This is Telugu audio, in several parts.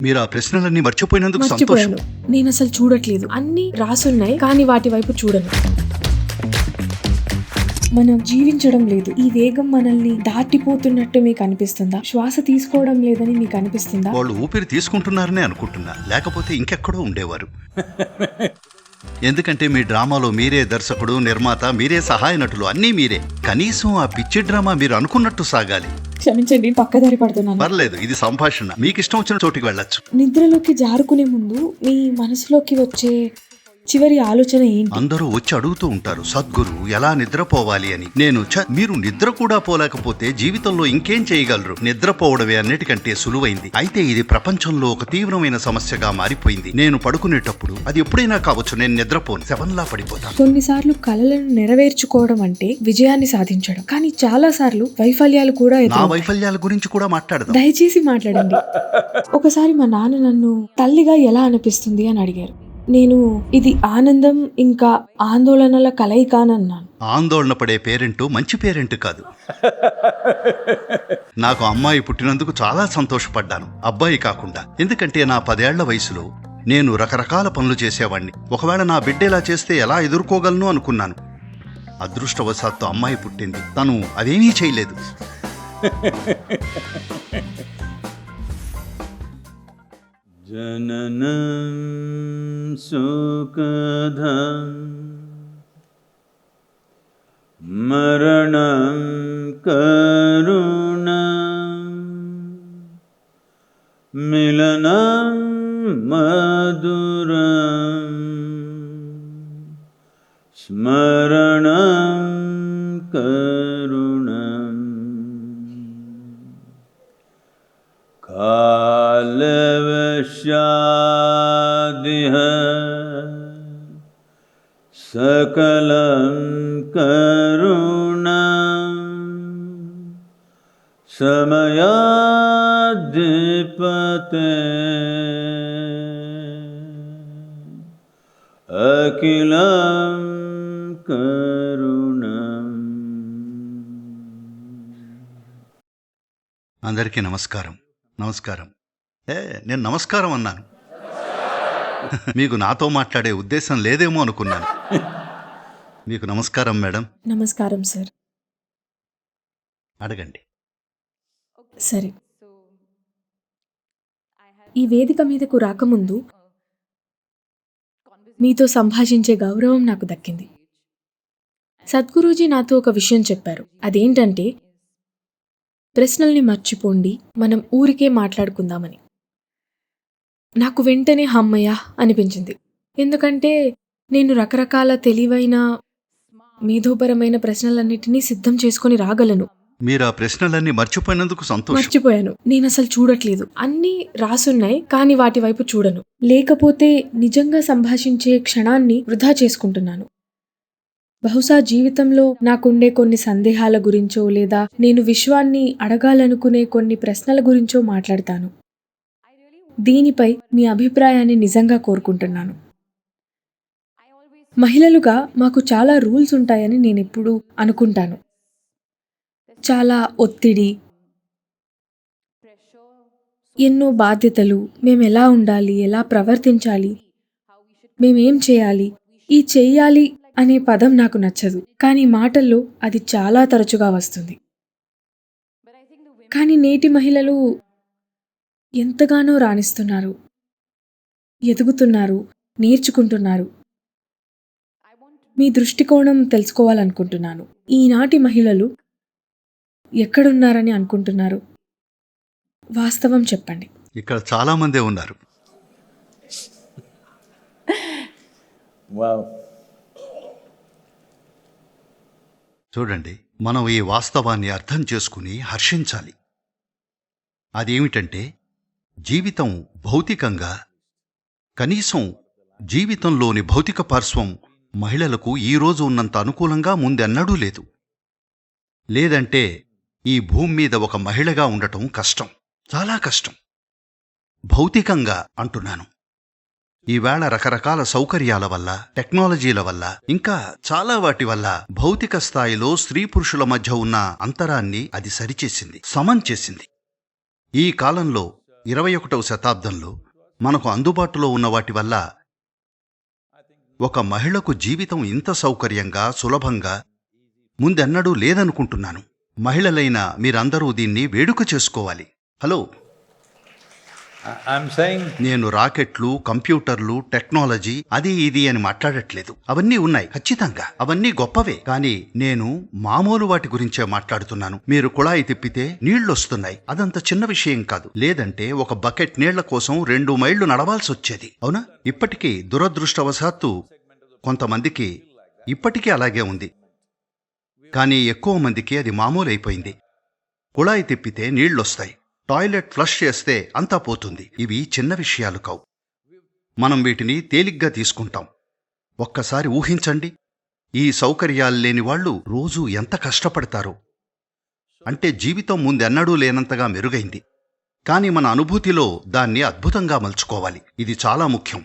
మీరు ఆ ప్రశ్నలన్నీ మర్చిపోయినందుకు సంతోషం. మర్చిపోయాను. నేను అసలు చూడట్లేదు. అన్నీ రాసున్నాయి కానీ వాటి వైపు చూడను. మనం జీవించడం లేదు. ఈ వేగం మనల్ని దాటిపోతున్నట్టు మీకు అనిపిస్తుందా? శ్వాస తీసుకోవడం లేదని మీకు అనిపిస్తుందా? వాళ్ళు ఊపిరి తీసుకుంటున్నారనే అనుకుంటున్నా, లేకపోతే ఇంకెక్కడో ఉండేవారు. ఎందుకంటే మీ డ్రామాలో మీరే దర్శకుడు, నిర్మాత, మీరే సహాయ నటులు, అన్నీ మీరే. కనీసం ఆ పిచ్చి డ్రామా మీరు అనుకున్నట్టు సాగాలి. క్షమించండి, పక్కదారి పడుతున్నాను. పర్లేదు, ఇది సంభాషణ. మీకు ఇష్టం వచ్చిన చోటికి వెళ్ళొచ్చు. నిద్రలోకి జారుకునే ముందు మీ మనసులోకి వచ్చే చివరి ఆలోచన ఏంటి? అందరూ వచ్చి అడుగుతూ ఉంటారు, సద్గురు ఎలా నిద్రపోవాలి అని. నేను మీరు నిద్ర కూడా పోలేకపోతే జీవితంలో ఇంకేం చేయగలరు? నిద్రపోవడమే అన్నిటికంటే సులువైంది. అయితే ఇది ప్రపంచంలో ఒక తీవ్రమైన సమస్యగా మారిపోయింది. నేను పడుకునేటప్పుడు, అది ఎప్పుడైనా కావచ్చు, నేను నిద్రపోను, శవంలా పడిపోతాను. కొన్నిసార్లు కలలను నెరవేర్చుకోవడం అంటే విజయాన్ని సాధించడం, కానీ చాలా సార్లు వైఫల్యాలు కూడా నా ఎదురవుతాయి. వైఫల్యాల గురించి కూడా మాట్లాడదాం. దయచేసి మాట్లాడండి. ఒకసారి మా నాన్న నన్ను తల్లిగా ఎలా అనిపిస్తుంది అని అడిగారు. నేను ఇది ఆనందం ఇంకా ఆందోళనల కలయిక అని అన్నాను. ఆందోళన పడే పేరెంట్ మంచి పేరెంట్ కాదు. నాకు అమ్మాయి పుట్టినందుకు చాలా సంతోషపడ్డాను, అబ్బాయి కాకుండా. ఎందుకంటే నా 10 ఏళ్ల వయసులో నేను రకరకాల పనులు చేసేవాణ్ణి. ఒకవేళ నా బిడ్డ ఇలా చేస్తే ఎలా ఎదుర్కోగలను అనుకున్నాను. అదృష్టవశాత్తు అమ్మాయి పుట్టింది. తను అదేమీ చేయలేదు. జననం సుఖదం మరణం కరుణం మిలనం మధురం స్మరణం కరుణం కాలవశాదిహ సకలం కరుణం సమయాధిపతే అఖిలం కరుణం. అందరికీ నమస్కారం. నమస్కారం. నేను నమస్కారం అన్నాను. మీకు నాతో మాట్లాడే ఉద్దేశం లేదేమో అనుకున్నాను. మీకు నమస్కారం మేడం. నమస్కారం సార్. అడగండి. సరే, ఈ వేదిక మీదకు రాకముందు మీతో సంభాషించే గౌరవం నాకు దక్కింది. సద్గురూజీ నాతో ఒక విషయం చెప్పారు. అదేంటంటే, ప్రశ్నల్ని మర్చిపోండి, మనం ఊరికే మాట్లాడుకుందామని. నాకు వెంటనే హమ్మయ్య అనిపించింది. ఎందుకంటే నేను రకరకాల తెలివైన మేధోపరమైన ప్రశ్నలన్నిటినీ సిద్ధం చేసుకొని రాగలను. మీరు ఆ ప్రశ్నలన్నీ మర్చిపోయినందుకు సంతోషం. మర్చిపోయాను. నేను అసలు చూడట్లేదు. అన్నీ రాసున్నాయి కానీ వాటి వైపు చూడను. లేకపోతే నిజంగా సంభాషించే క్షణాన్ని వృధా చేసుకుంటున్నాను. బహుశా జీవితంలో నాకుండే కొన్ని సందేహాల గురించో లేదా నేను విశ్వాన్ని అడగాలనుకునే కొన్ని ప్రశ్నల గురించో మాట్లాడతాను. దీనిపై మీ అభిప్రాయాన్ని నిజంగా కోరుకుంటున్నాను. మహిళలుగా మాకు చాలా రూల్స్ ఉంటాయని నేనెప్పుడూ అనుకుంటాను. చాలా ఒత్తిడి, ఎన్నో బాధ్యతలు, మేమెలా ఉండాలి, ఎలా ప్రవర్తించాలి, మేమేం చేయాలి. ఈ చెయ్యాలి అనే పదం నాకు నచ్చదు, కానీ మాటల్లో అది చాలా తరచుగా వస్తుంది. కానీ నేటి మహిళలు ఎంతగానో రాణిస్తున్నారు, ఎదుగుతున్నారు, నేర్చుకుంటున్నారు. మీ దృష్టికోణం తెలుసుకోవాలనుకుంటున్నాను. ఈనాటి మహిళలు ఎక్కడున్నారని అనుకుంటున్నారు? వాస్తవం చెప్పండి. ఇక్కడ చాలా మందే ఉన్నారు. వావ్. చూడండి, మనం ఈ వాస్తవాన్ని అర్థం చేసుకుని హర్షించాలి. అదేమిటంటే, జీవితం భౌతికంగా, కనీసం జీవితంలోని భౌతిక పార్శ్వం మహిళలకు ఈరోజు ఉన్నంత అనుకూలంగా ముందెన్నడూ లేదు. లేదంటే ఈ భూమి మీద ఒక మహిళగా ఉండటం కష్టం, చాలా కష్టం. భౌతికంగా అంటున్నాను. ఈవేళ రకరకాల సౌకర్యాల వల్ల, టెక్నాలజీల వల్ల, ఇంకా చాలా వాటి వల్ల భౌతిక స్థాయిలో స్త్రీ పురుషుల మధ్య ఉన్న అంతరాన్ని అది సరిచేసింది, సమం చేసింది. ఈ కాలంలో 21వ శతాబ్దంలో మనకు అందుబాటులో ఉన్న వాటి వల్ల ఒక మహిళకు జీవితం ఇంత సౌకర్యంగా సులభంగా ముందెన్నడూ లేదనుకుంటున్నాను. మహిళలైన మీరందరూ దీన్ని వేడుక చేసుకోవాలి. హలో, I'm saying నేను రాకెట్లు, కంప్యూటర్లు, టెక్నాలజీ అది ఇది అని మాట్లాడట్లేదు. అవన్నీ ఉన్నాయి, ఖచ్చితంగా అవన్నీ గొప్పవే. కానీ నేను మామూలు వాటి గురించే మాట్లాడుతున్నాను. మీరు కుళాయి తిప్పితే నీళ్లొస్తున్నాయి, అదంత చిన్న విషయం కాదు. లేదంటే ఒక బకెట్ నీళ్ల కోసం 2 మైళ్లు నడవాల్సి వచ్చేది, అవునా? ఇప్పటికీ దురదృష్టవశాత్తు కొంతమందికి ఇప్పటికీ అలాగే ఉంది, కానీ ఎక్కువ మందికి అది మామూలు అయిపోయింది. కుళాయి తిప్పితే నీళ్లొస్తాయి, టాయిలెట్ ఫ్లష్ చేస్తే అంతా పోతుంది. ఇవి చిన్న విషయాలు కావు, మనం వీటిని తేలిగ్గా తీసుకుంటాం. ఒక్కసారి ఊహించండి, ఈ సౌకర్యాలు లేని వాళ్ళు రోజూ ఎంత కష్టపడతారో. అంటే జీవితం ముందెన్నడూ లేనంతగా మెరుగైంది, కానీ మన అనుభూతిలో దాన్ని అద్భుతంగా మలుచుకోవాలి. ఇది చాలా ముఖ్యం.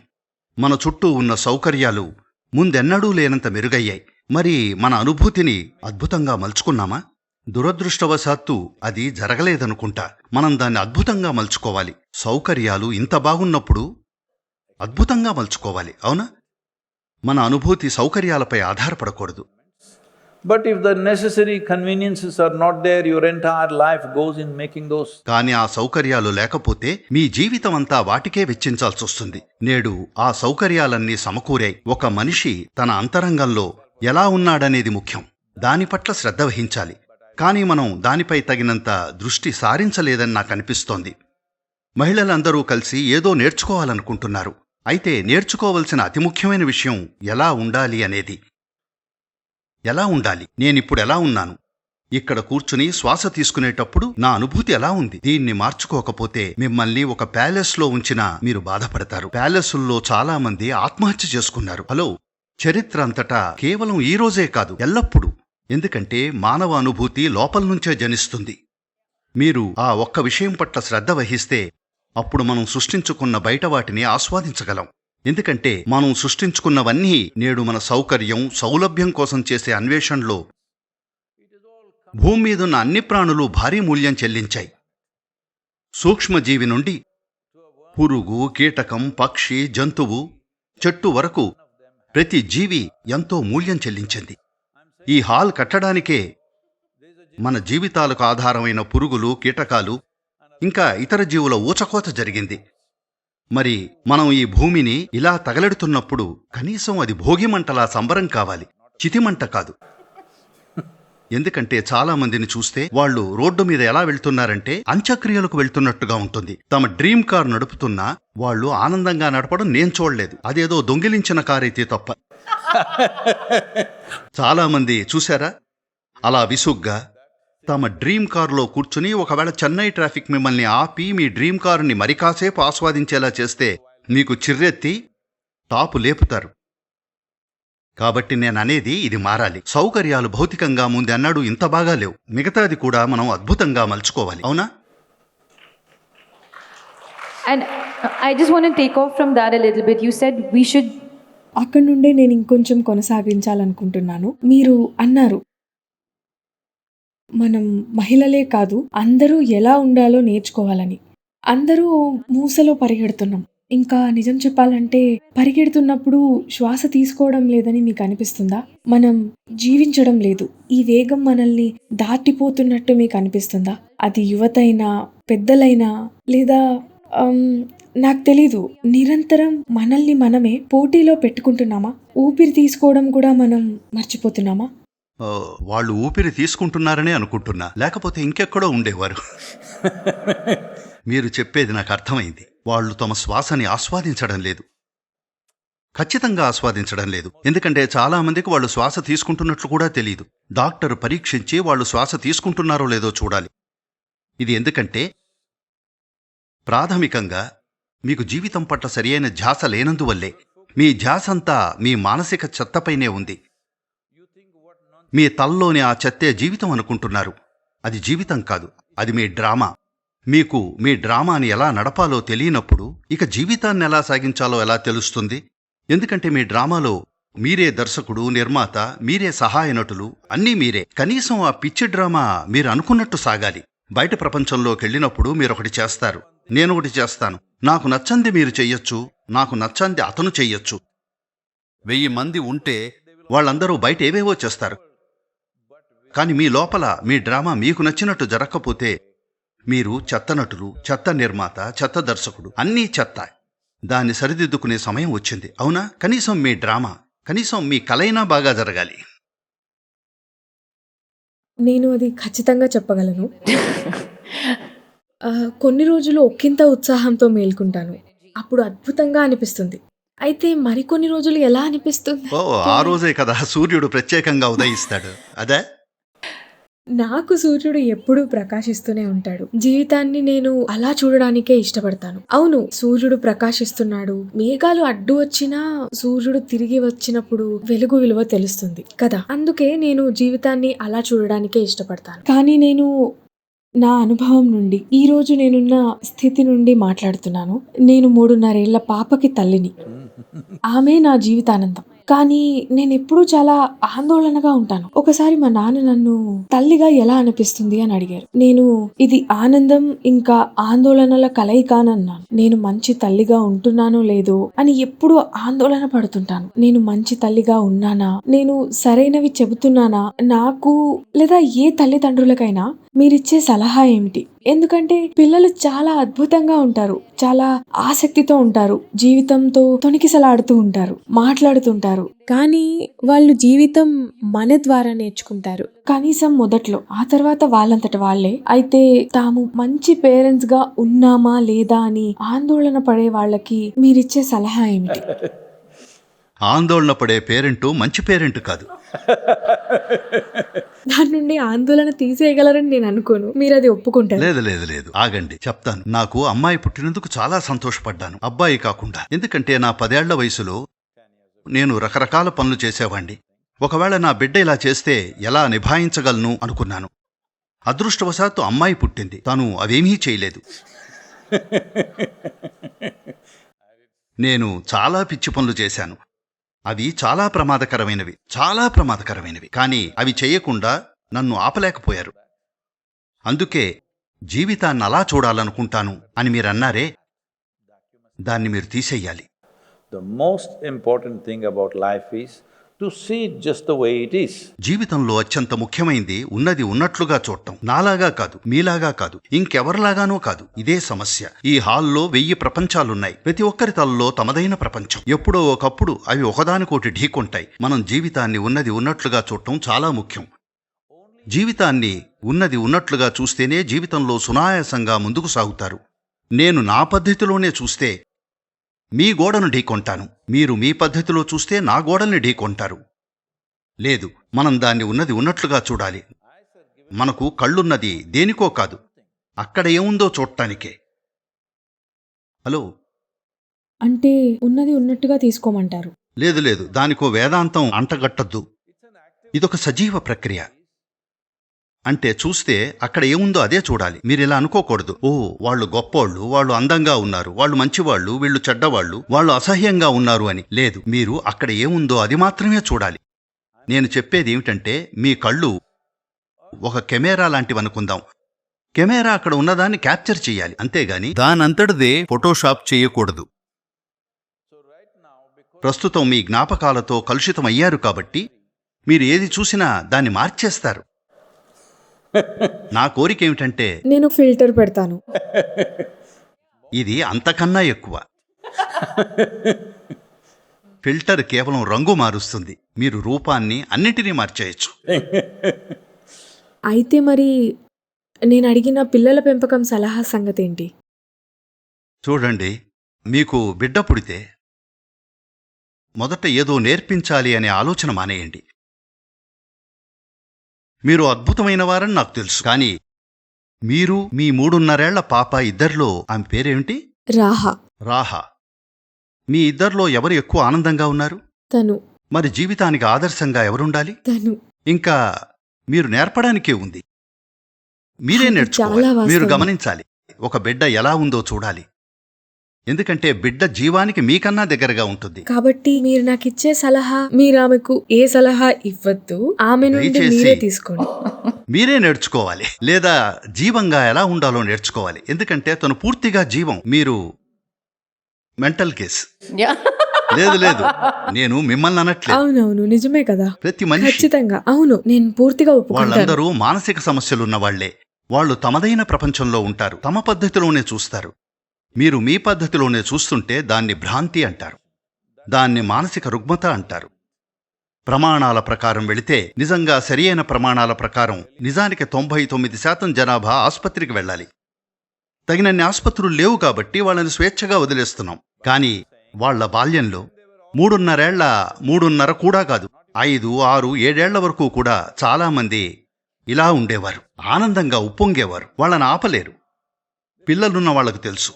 మన చుట్టూ ఉన్న సౌకర్యాలు ముందెన్నడూ లేనంత మెరుగయ్యాయి. మరి మన అనుభూతిని అద్భుతంగా మలుచుకున్నామా? దురదృష్టవశాత్తు అది జరగలేదనుకుంటా. మనం దాన్ని అద్భుతంగా మలుచుకోవాలి. సౌకర్యాలు ఇంత బాగున్నప్పుడు అద్భుతంగా మలుచుకోవాలి, అవునా? మన అనుభూతి సౌకర్యాలపై ఆధారపడకూడదు. but if the necessary conveniences are not there, your entire life goes in making those. కానీ ఆ సౌకర్యాలు లేకపోతే మీ జీవితం అంతా వాటికే వెచ్చించాల్సొస్తుంది. నేడు ఆ సౌకర్యాలన్నీ సమకూరాయి. ఒక మనిషి తన అంతరంగంలో ఎలా ఉన్నాడనేది ముఖ్యం, దాని పట్ల శ్రద్ధ వహించాలి. కానీ మనం దానిపై తగినంత దృష్టి సారించలేదని నాకు అనిపిస్తోంది. మహిళలందరూ కలిసి ఏదో నేర్చుకోవాలనుకుంటున్నారు. అయితే నేర్చుకోవలసిన అతి ముఖ్యమైన విషయం ఎలా ఉండాలి అనేది. ఎలా ఉండాలి? నేనిప్పుడు ఎలా ఉన్నాను? ఇక్కడ కూర్చుని శ్వాస తీసుకునేటప్పుడు నా అనుభూతి ఎలా ఉంది? దీన్ని మార్చుకోకపోతే మిమ్మల్ని ఒక ప్యాలెస్లో ఉంచినా మీరు బాధపడతారు. ప్యాలెసుల్లో చాలా మంది ఆత్మహత్య చేసుకున్నారు. హలో, చరిత్ర అంతటా కేవలం ఈ రోజే కాదు, ఎల్లప్పుడూ. ఎందుకంటే మానవ అనుభూతి లోపల నుంచే జనిస్తుంది. మీరు ఆ ఒక్క విషయం పట్ల శ్రద్ధ వహిస్తే అప్పుడు మనం సృష్టించుకున్న బయట వాటిని ఆస్వాదించగలం. ఎందుకంటే మనం సృష్టించుకున్నవన్నీ నేడు మన సౌకర్యం, సౌలభ్యం కోసం చేసే అన్వేషణలో భూమి మీదున్న అన్ని ప్రాణులు భారీ మూల్యం చెల్లించాయి. సూక్ష్మజీవి నుండి పురుగు, కీటకం, పక్షి, జంతువు, చెట్టు వరకు ప్రతి జీవి ఎంతో మూల్యం చెల్లించింది. ఈ హాల్ కట్టడానికే మన జీవితాలకు ఆధారమైన పురుగులు, కీటకాలు, ఇంకా ఇతర జీవుల ఊచకోత జరిగింది. మరి మనం ఈ భూమిని ఇలా తగలెడుతున్నప్పుడు కనీసం అది భోగిమంటలా సంబరం కావాలి, చితిమంట కాదు. ఎందుకంటే చాలా మందిని చూస్తే వాళ్ళు రోడ్డు మీద ఎలా వెళ్తున్నారంటే అంత్యక్రియలకు వెళ్తున్నట్టుగా ఉంటుంది. తమ డ్రీమ్ కార్ నడుపుతున్నా వాళ్ళు ఆనందంగా నడపడం నేను చూడలేదు. అదేదో దొంగిలించిన కారైతే తప్ప. చాలా మంది చూశారా అలా విసుగ్గా తమ డ్రీమ్ కారులో కూర్చుని, ఒకవేళ చెన్నై ట్రాఫిక్ మిమ్మల్ని ఆపి మీ డ్రీమ్ కారుని మరి కాసేపు ఆస్వాదించేలా చేస్తే మీకు చిర్రెత్తి టాపు లేపుతారు. కాబట్టి నేననేది ఇది మారాలి. సౌకర్యాలు భౌతికంగా ముందెన్నడూ ఇంత బాగా లేవు. మిగతాది కూడా మనం అద్భుతంగా మలుచుకోవాలి, అవునా? And I just want to take off from that a little bit. You said we should. అక్కడి నుండే నేను ఇంకొంచెం కొనసాగించాలనుకుంటున్నాను. మీరు అన్నారు మనం మహిళలే కాదు అందరూ ఎలా ఉండాలో నేర్చుకోవాలని. అందరూ మూసలో పరిగెడుతున్నాం. ఇంకా నిజం చెప్పాలంటే పరిగెడుతున్నప్పుడు శ్వాస తీసుకోవడం లేదని మీకు అనిపిస్తుందా? మనం జీవించడం లేదు. ఈ వేగం మనల్ని దాటిపోతున్నట్టు మీకు అనిపిస్తుందా? అది యువతైనా, పెద్దలైనా, లేదా నాకు తెలీదు. నిరంతరం మనల్ని మనమే పోటీలో పెట్టుకుంటున్నామా? ఊపిరి తీసుకోవడం కూడా మనం మర్చిపోతున్నామా? వాళ్ళు ఊపిరి తీసుకుంటున్నారనే అనుకుంటున్నా, లేకపోతే ఇంకెక్కడో ఉండేవారు. మీరు చెప్పేది నాకు అర్థమైంది. వాళ్ళు తమ శ్వాసని ఆస్వాదించడం లేదు, ఖచ్చితంగా ఆస్వాదించడం లేదు. ఎందుకంటే చాలా మందికి వాళ్ళు శ్వాస తీసుకుంటున్నట్లు కూడా తెలియదు. డాక్టర్ పరీక్షించి వాళ్ళు శ్వాస తీసుకుంటున్నారో లేదో చూడాలి. ఇది ఎందుకంటే ప్రాథమికంగా మీకు జీవితం పట్ల సరియైన ధ్యాస లేనందువల్లే. మీ ధ్యాసంతా మీ మానసిక చెత్తపైనే ఉంది. మీ తల్లోని ఆ చెత్తే జీవితం అనుకుంటున్నారు. అది జీవితం కాదు, అది మీ డ్రామా. మీకు మీ డ్రామాని ఎలా నడపాలో తెలియనప్పుడు ఇక జీవితాన్ని ఎలా సాగించాలో ఎలా తెలుస్తుంది? ఎందుకంటే మీ డ్రామాలో మీరే దర్శకుడు, నిర్మాత, మీరే సహాయ నటులు, అన్నీ మీరే. కనీసం ఆ పిచ్చి డ్రామా మీరు అనుకున్నట్టు సాగాలి. బయట ప్రపంచంలోకి వెళ్ళినప్పుడు మీరొకటి చేస్తారు, నేనొకటి చేస్తాను. నాకు నచ్చంది మీరు చెయ్యొచ్చు, నాకు నచ్చంది అతను చెయ్యొచ్చు. 1000 మంది ఉంటే వాళ్ళందరూ బయట ఏవేవో చేస్తారు. కానీ మీ లోపల మీ డ్రామా మీకు నచ్చినట్టు జరగకపోతే మీరు చెత్త నటులు, చెత్త నిర్మాత, చెత్త దర్శకుడు, అన్నీ చెత్త. దాన్ని సరిదిద్దుకునే సమయం వచ్చింది. అవునా? కనీసం మీ డ్రామా, కనీసం మీ కలైనా బాగా జరగాలి. నేను అది ఖచ్చితంగా చెప్పగలను. కొన్ని రోజులు ఒకింత ఉత్సాహంతో మేల్కుంటాను. అప్పుడు అద్భుతంగా అనిపిస్తుంది. అయితే మరికొన్ని రోజులు ఎలా అనిపిస్తుంది? ఓ, ఆ రోజే కదా సూర్యుడు ప్రత్యేకంగా ఉదయిస్తాడు. అదే నాకు సూర్యుడు ఎప్పుడూ ప్రకాశిస్తూనే ఉంటాడు. జీవితాన్ని నేను అలా చూడడానికే ఇష్టపడతాను. అవును, సూర్యుడు ప్రకాశిస్తున్నాడు. మేఘాలు అడ్డు వచ్చినా సూర్యుడు తిరిగి వచ్చినప్పుడు వెలుగు విలువ తెలుస్తుంది కదా. అందుకే నేను జీవితాన్ని అలా చూడడానికే ఇష్టపడతాను. కానీ నేను నా అనుభవం నుండి, ఈ రోజు నేనున్న స్థితి నుండి మాట్లాడుతున్నాను. నేను 3.5 ఏళ్ల పాపకి తల్లిని. ఆమె నా జీవితానందం. కానీ నేనెప్పుడూ చాలా ఆందోళనగా ఉంటాను. ఒకసారి మా నాన్న నన్ను తల్లిగా ఎలా అనిపిస్తుంది అని అడిగారు. నేను ఇది ఆనందం ఇంకా ఆందోళనల కలయిక అని అన్నాను. నేను మంచి తల్లిగా ఉంటున్నానో లేదో అని ఎప్పుడూ ఆందోళన పడుతుంటాను. నేను మంచి తల్లిగా ఉన్నానా? నేను సరైనవి చెబుతున్నానా? నాకు లేదా ఏ తల్లిదండ్రులకైనా మీరిచ్చే సలహా ఏమిటి? ఎందుకంటే పిల్లలు చాలా అద్భుతంగా ఉంటారు, చాలా ఆసక్తితో ఉంటారు, జీవితంతో తొణికిసలాడుతూ ఉంటారు, మాట్లాడుతుంటారు. కానీ వాళ్ళు జీవితం మన ద్వారా నేర్చుకుంటారు, కనీసం మొదట్లో. ఆ తర్వాత వాళ్ళంతట వాళ్ళే. అయితే తాము మంచి పేరెంట్స్ గా ఉన్నామా లేదా అని ఆందోళన పడే వాళ్ళకి మీరిచ్చే సలహా ఏమిటి? ఆందోళన పడే పేరెంటు మంచి పేరెంట్ కాదు. దాని నుండి ఆందోళన తీసేయగలరని నేను అనుకోను. మీరు అది ఒప్పుకుంటారు? లేదు లేదు లేదు, ఆగండి, చెప్తాను. నాకు అమ్మాయి పుట్టినందుకు చాలా సంతోషపడ్డాను, అబ్బాయి కాకుండా. ఎందుకంటే నా 10 ఏళ్ల వయసులో నేను రకరకాల పనులు చేసేవాణ్ణి. ఒకవేళ నా బిడ్డ ఇలా చేస్తే ఎలా నిభాయించగలను అనుకున్నాను. అదృష్టవశాత్తు అమ్మాయి పుట్టింది. తను అవేమీ చేయలేదు. నేను చాలా పిచ్చి పనులు చేశాను. అవి చాలా ప్రమాదకరమైనవి. కానీ అవి చేయకుండా నన్ను ఆపలేకపోయారు. అందుకే జీవితాన్ని అలా చూడాలనుకుంటాను అని మీరన్నారే, దాన్ని మీరు తీసేయాలి. The most important thing about life is to see it just the way it is. జీవితంలో అత్యంత ముఖ్యమైంది ఉన్నది ఉన్నట్లుగా చూడటం. నాలాగా కాదు, మీలాగా కాదు, ఇంకెవరిలాగానో కాదు. ఇదే సమస్య. ఈ హాల్లో 1000 ప్రపంచాలున్నాయి. ప్రతి ఒక్కరి తలలో తమదైన ప్రపంచం. ఎప్పుడో ఒకప్పుడు అవి ఒకదానికోటి ఢీకొంటాయి. మనం జీవితాన్ని ఉన్నది ఉన్నట్లుగా చూడటం చాలా ముఖ్యం. జీవితాన్ని ఉన్నది ఉన్నట్లుగా చూస్తేనే జీవితంలో సునాయాసంగా ముందుకు సాగుతారు. నేను నా పద్ధతిలోనే చూస్తే మీ గోడను ఢీకొంటాను, మీరు మీ పద్ధతిలో చూస్తే నా గోడల్ని ఢీకొంటారు. లేదు, మనం దాన్ని ఉన్నది ఉన్నట్లుగా చూడాలి. మనకు కళ్ళున్నది దేనికో కాదు, అక్కడ ఏముందో చూడటానికే. హలో, అంటే ఉన్నది ఉన్నట్టుగా తీసుకోమంటారు? లేదు లేదు, దానికో వేదాంతం అంటగట్టద్దు. ఇదొక సజీవ ప్రక్రియ. అంటే చూస్తే అక్కడ ఏముందో అదే చూడాలి. మీరిలా అనుకోకూడదు, ఓ వాళ్ళు గొప్పోళ్ళు, వాళ్ళు అందంగా ఉన్నారు, వాళ్ళు మంచివాళ్ళు, వీళ్ళు చెడ్డవాళ్ళు, వాళ్ళు అసహ్యంగా ఉన్నారు అని. లేదు, మీరు అక్కడ ఏముందో అది మాత్రమే చూడాలి. నేను చెప్పేది ఏమిటంటే, మీ కళ్ళు ఒక కెమెరా లాంటివనుకుందాం. కెమెరా అక్కడ ఉన్నదాన్ని క్యాప్చర్ చేయాలి, అంతేగాని దానంతటిదే ఫోటోషాప్ చేయకూడదు. ప్రస్తుతం మీ జ్ఞాపకాలతో కలుషితమయ్యారు కాబట్టి మీరు ఏది చూసినా దాన్ని మార్చేస్తారు. నా కోరిక ఏమిటంటే, నేను ఫిల్టర్ పెడతాను. ఇది అంతకన్నా ఎక్కువ. ఫిల్టర్ కేవలం రంగు మారుస్తుంది, మీరు రూపాన్ని అన్నిటినీ మార్చేయచ్చు. అయితే మరి నేను అడిగిన పిల్లల పెంపకం సలహా సంగతేంటి? చూడండి, మీకు బిడ్డ పుడితే మొదట ఏదో నేర్పించాలి అనే ఆలోచన మానేయండి. మీరు అద్భుతమైన వారని నాకు తెలుసు. కానీ మీరు, మీ 3.5 ఏళ్ల పాప ఇద్దరిలో ఆమె పేరేమిటి? రాహా. మీ ఇద్దరిలో ఎవరు ఎక్కువ ఆనందంగా ఉన్నారు? తను. మరి జీవితానికి ఆదర్శంగా ఎవరుండాలి? తను. ఇంకా మీరు నేర్పడానికే ఉంది. మీరే నేర్చుకోవాలి. మీరు గమనించాలి, ఒక బిడ్డ ఎలా ఉందో చూడాలి. ఎందుకంటే బిడ్డ జీవానికి మీకన్నా దగ్గరగా ఉంటుంది. కాబట్టి మీరు నాకు ఇచ్చే సలహా, మీరు ఆమెకు ఏ సలహా ఇవ్వద్దు, ఆమె నుండి దయచేసి మీరే తీసుకోండి. మీరే నేర్చుకోవాలి, లేదా జీవంగా ఎలా ఉండాలో నేర్చుకోవాలి. ఎందుకంటే తను పూర్తిగా జీవం, మీరు మెంటల్ కేస్. Yeah. లేదు లేదు, నేను మిమ్మల్ని అనట్లేదు. అవునవును, నిజమే కదా. ప్రతి మనిషి, ఖచ్చితంగా అవును, నేను పూర్తిగా ఒప్పుకుంటాను. వాళ్ళందరూ మానసిక సమస్యలున్న వాళ్లే. వాళ్ళు తమదైన ప్రపంచంలో ఉంటారు, తమ పద్ధతిలోనే చూస్తారు. మీరు మీ పద్ధతిలోనే చూస్తుంటే దాన్ని భ్రాంతి అంటారు, దాన్ని మానసిక రుగ్మత అంటారు. ప్రమాణాల ప్రకారం వెళితే, నిజంగా సరియైన ప్రమాణాల ప్రకారం నిజానికి 99% జనాభా ఆస్పత్రికి వెళ్ళాలి. తగినన్ని ఆస్పత్రులు లేవు కాబట్టి వాళ్ళని స్వేచ్ఛగా వదిలేస్తున్నాం. కానీ వాళ్ల బాల్యంలో 3.5 కూడా కాదు, 5, 6, 7 ఏళ్ల వరకు కూడా చాలామంది ఇలా ఉండేవారు, ఆనందంగా ఉప్పొంగేవారు. వాళ్ళని ఆపలేరు. పిల్లలున్న వాళ్లకు తెలుసు,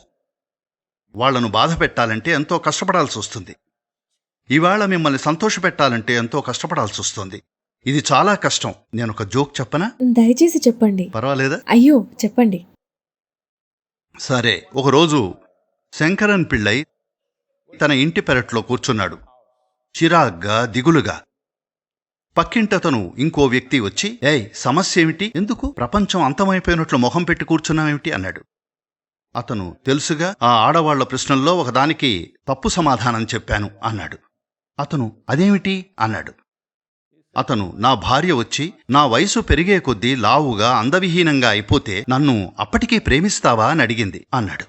వాళ్లను బాధ పెట్టాలంటే ఎంతో కష్టపడాల్సి వస్తుంది. ఇవాళ మిమ్మల్ని సంతోషపెట్టాలంటే ఎంతో కష్టపడాల్సి వస్తుంది. ఇది చాలా కష్టం. నేనొక జోక్ చెప్పనా? దయచేసి చెప్పండి. పర్వాలేదా? అయ్యో చెప్పండి. సరే, ఒకరోజు శంకరన్ పిళ్ళై తన ఇంటి పెరట్లో కూర్చున్నాడు, చిరాగ్గా, దిగులుగా. పక్కింటతను ఇంకో వ్యక్తి వచ్చి, ఏయ్, సమస్య ఏమిటి? ఎందుకు ప్రపంచం అంతమైపోయినట్లు మొహం పెట్టి కూర్చున్నావేమిటి అన్నాడు. అతను, తెలుసుగా, ఆ ఆడవాళ్ల ప్రశ్నల్లో ఒకదానికి తప్పు సమాధానం చెప్పాను అన్నాడు. అతను, అదేమిటి అన్నాడు. అతను, నా భార్య వచ్చి నా వయసు పెరిగే కొద్దీ లావుగా అందవిహీనంగా అయిపోతే నన్ను అప్పటికీ ప్రేమిస్తావా అని అడిగింది అన్నాడు.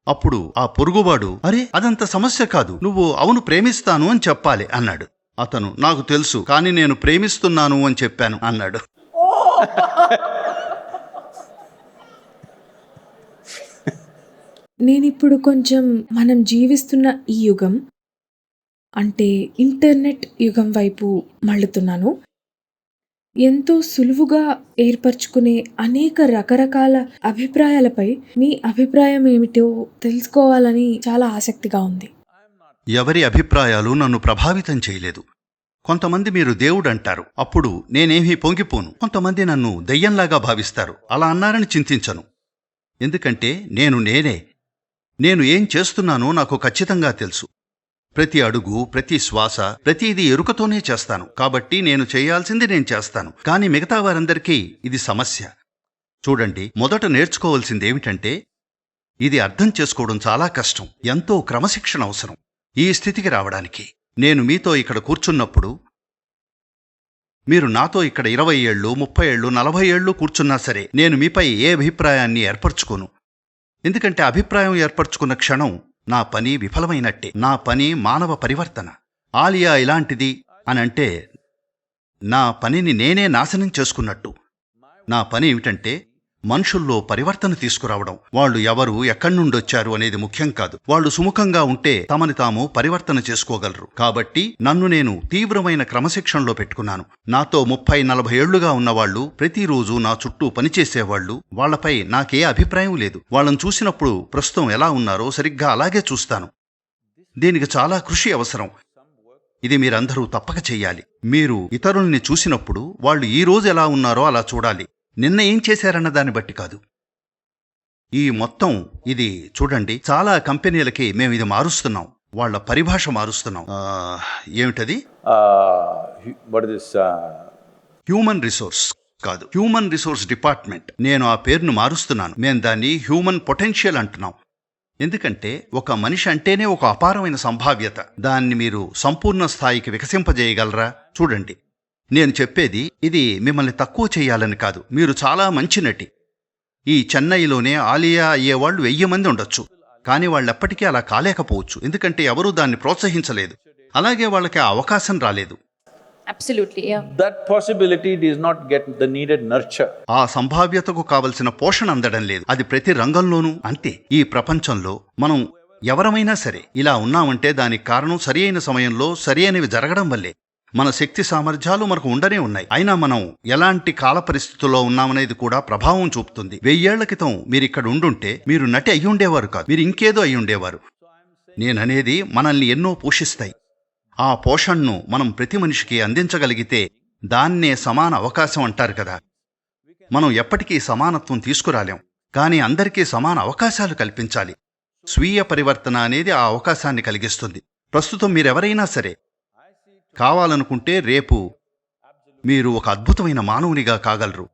అప్పుడు ఆ పొరుగువాడు, అరే, అదంత సమస్య కాదు, నువ్వు అవును ప్రేమిస్తాను అని చెప్పాలి అన్నాడు. అతను, నాకు తెలుసు, కానీ నేను ప్రేమిస్తున్నాను అని చెప్పాను అన్నాడు. నేనిప్పుడు కొంచెం మనం జీవిస్తున్న ఈ యుగం అంటే ఇంటర్నెట్ యుగం వైపు మళ్ళుతున్నాను. ఎంతో సులువుగా ఏర్పరచుకునే అనేక రకరకాల అభిప్రాయాలపై మీ అభిప్రాయం ఏమిటో తెలుసుకోవాలని చాలా ఆసక్తిగా ఉంది. ఎవరి అభిప్రాయాలు నన్ను ప్రభావితం చేయలేదు. కొంతమంది మీరు దేవుడంటారు, అప్పుడు నేనేమీ పొంగిపోను. కొంతమంది నన్ను దెయ్యంలాగా భావిస్తారు, అలా అన్నారని చింతించను. ఎందుకంటే నేనే. నేను ఏం చేస్తున్నానో నాకు ఖచ్చితంగా తెలుసు. ప్రతి అడుగు, ప్రతి శ్వాస, ప్రతిదీ ఎరుకతోనే చేస్తాను. కాబట్టి నేను చేయాల్సింది నేను చేస్తాను. కానీ మిగతా వారందరికీ ఇది సమస్య. చూడండి, మొదట నేర్చుకోవాల్సిందేమిటంటే, ఇది అర్థం చేసుకోవడం చాలా కష్టం. ఎంతో క్రమశిక్షణ అవసరం ఈ స్థితికి రావడానికి. నేను మీతో ఇక్కడ కూర్చున్నప్పుడు, మీరు నాతో ఇక్కడ 20 ఏళ్ళు, 30 ఏళ్ళు, 40 ఏళ్ళు కూర్చున్నా సరే, నేను మీపై ఏ అభిప్రాయాన్ని ఏర్పరచుకోను. ఎందుకంటే అభిప్రాయం ఏర్పరచుకున్న క్షణం నా పని విఫలమైనట్టే. నా పని మానవ పరివర్తన. ఆలియా ఇలాంటిది అనంటే నా పనిని నేనే నాశనం చేసుకున్నట్టు. నా పని ఏమిటంటే మనుషుల్లో పరివర్తన తీసుకురావడం. వాళ్ళు ఎవరు, ఎక్కడి నుండొచ్చారు అనేది ముఖ్యం కాదు. వాళ్ళు సుముఖంగా ఉంటే తమని తాము పరివర్తన చేసుకోగలరు. కాబట్టి నన్ను నేను తీవ్రమైన క్రమశిక్షణలో పెట్టుకున్నాను. నాతో 30-40 ఏళ్లుగా ఉన్నవాళ్లు, ప్రతిరోజు నా చుట్టూ పనిచేసేవాళ్లు, వాళ్లపై నాకే అభిప్రాయం లేదు. వాళ్ళని చూసినప్పుడు ప్రస్తుతం ఎలా ఉన్నారో సరిగ్గా అలాగే చూస్తాను. దీనికి చాలా కృషి అవసరం. ఇది మీరందరూ తప్పక చెయ్యాలి. మీరు ఇతరుల్ని చూసినప్పుడు వాళ్ళు ఈ రోజు ఎలా ఉన్నారో అలా చూడాలి, నిన్న ఏం చేశారన్న దాన్ని బట్టి కాదు. ఈ మొత్తం ఇది చూడండి, చాలా కంపెనీలకి మేము ఇది మారుస్తున్నాం, వాళ్ళ పరిభాష మారుస్తున్నాం. ఏమిటది? హ్యూమన్ రిసోర్స్ కాదు, హ్యూమన్ రిసోర్స్ డిపార్ట్మెంట్. నేను ఆ పేరును మారుస్తున్నాను. మేము దాన్ని హ్యూమన్ పొటెన్షియల్ అంటున్నాం. ఎందుకంటే ఒక మనిషి అంటేనే ఒక అపారమైన సంభావ్యత. దాన్ని మీరు సంపూర్ణ స్థాయికి వికసింపజేయగలరా? చూడండి, నేను చెప్పేది ఇది మిమ్మల్ని తక్కువ చేయాలని కాదు. మీరు చాలా మంచి నటి. ఈ చెన్నైలోనే ఆలియా అయ్యేవాళ్లు 1000 మంది ఉండొచ్చు. కానీ వాళ్ళెప్పటికీ అలా కాలేకపోవచ్చు, ఎందుకంటే ఎవరూ దాన్ని ప్రోత్సహించలేదు. అలాగే వాళ్ళకి ఆ అవకాశం రాలేదు. Absolutely, yeah. That possibility does not get the needed nurture. ఆ సంభావ్యతకు కావలసిన పోషణ అందడం లేదు. అది ప్రతి రంగంలోనూ అంతే. ఈ ప్రపంచంలో మనం ఎవరమైనా సరే ఇలా ఉన్నామంటే దానికి కారణం సరి అయిన సమయంలో సరి అయినవి జరగడం వల్లే. మన శక్తి సామర్థ్యాలు మనకు ఉండనే ఉన్నాయి. అయినా మనం ఎలాంటి కాల పరిస్థితుల్లో ఉన్నామనేది కూడా ప్రభావం చూపుతుంది. 1000 ఏళ్ల క్రితం మీరిక్కడ ఉండుంటే మీరు నటి అయ్యుండేవారు కాదు, మీరు ఇంకేదో అయ్యుండేవారు. నేననేది మనల్ని ఎన్నో పోషిస్తాయి. ఆ పోషణను మనం ప్రతి మనిషికి అందించగలిగితే దాన్నే సమాన అవకాశం అంటారు కదా. మనం ఎప్పటికీ సమానత్వం తీసుకురాలేం, కానీ అందరికీ సమాన అవకాశాలు కల్పించాలి. స్వీయ పరివర్తన అనేది ఆ అవకాశాన్ని కలిగిస్తుంది. ప్రస్తుతం మీరెవరైనా సరే కావాలనుకుంటే రేపు మీరు ఒక అద్భుతమైన మానవునిగా కాగలరు.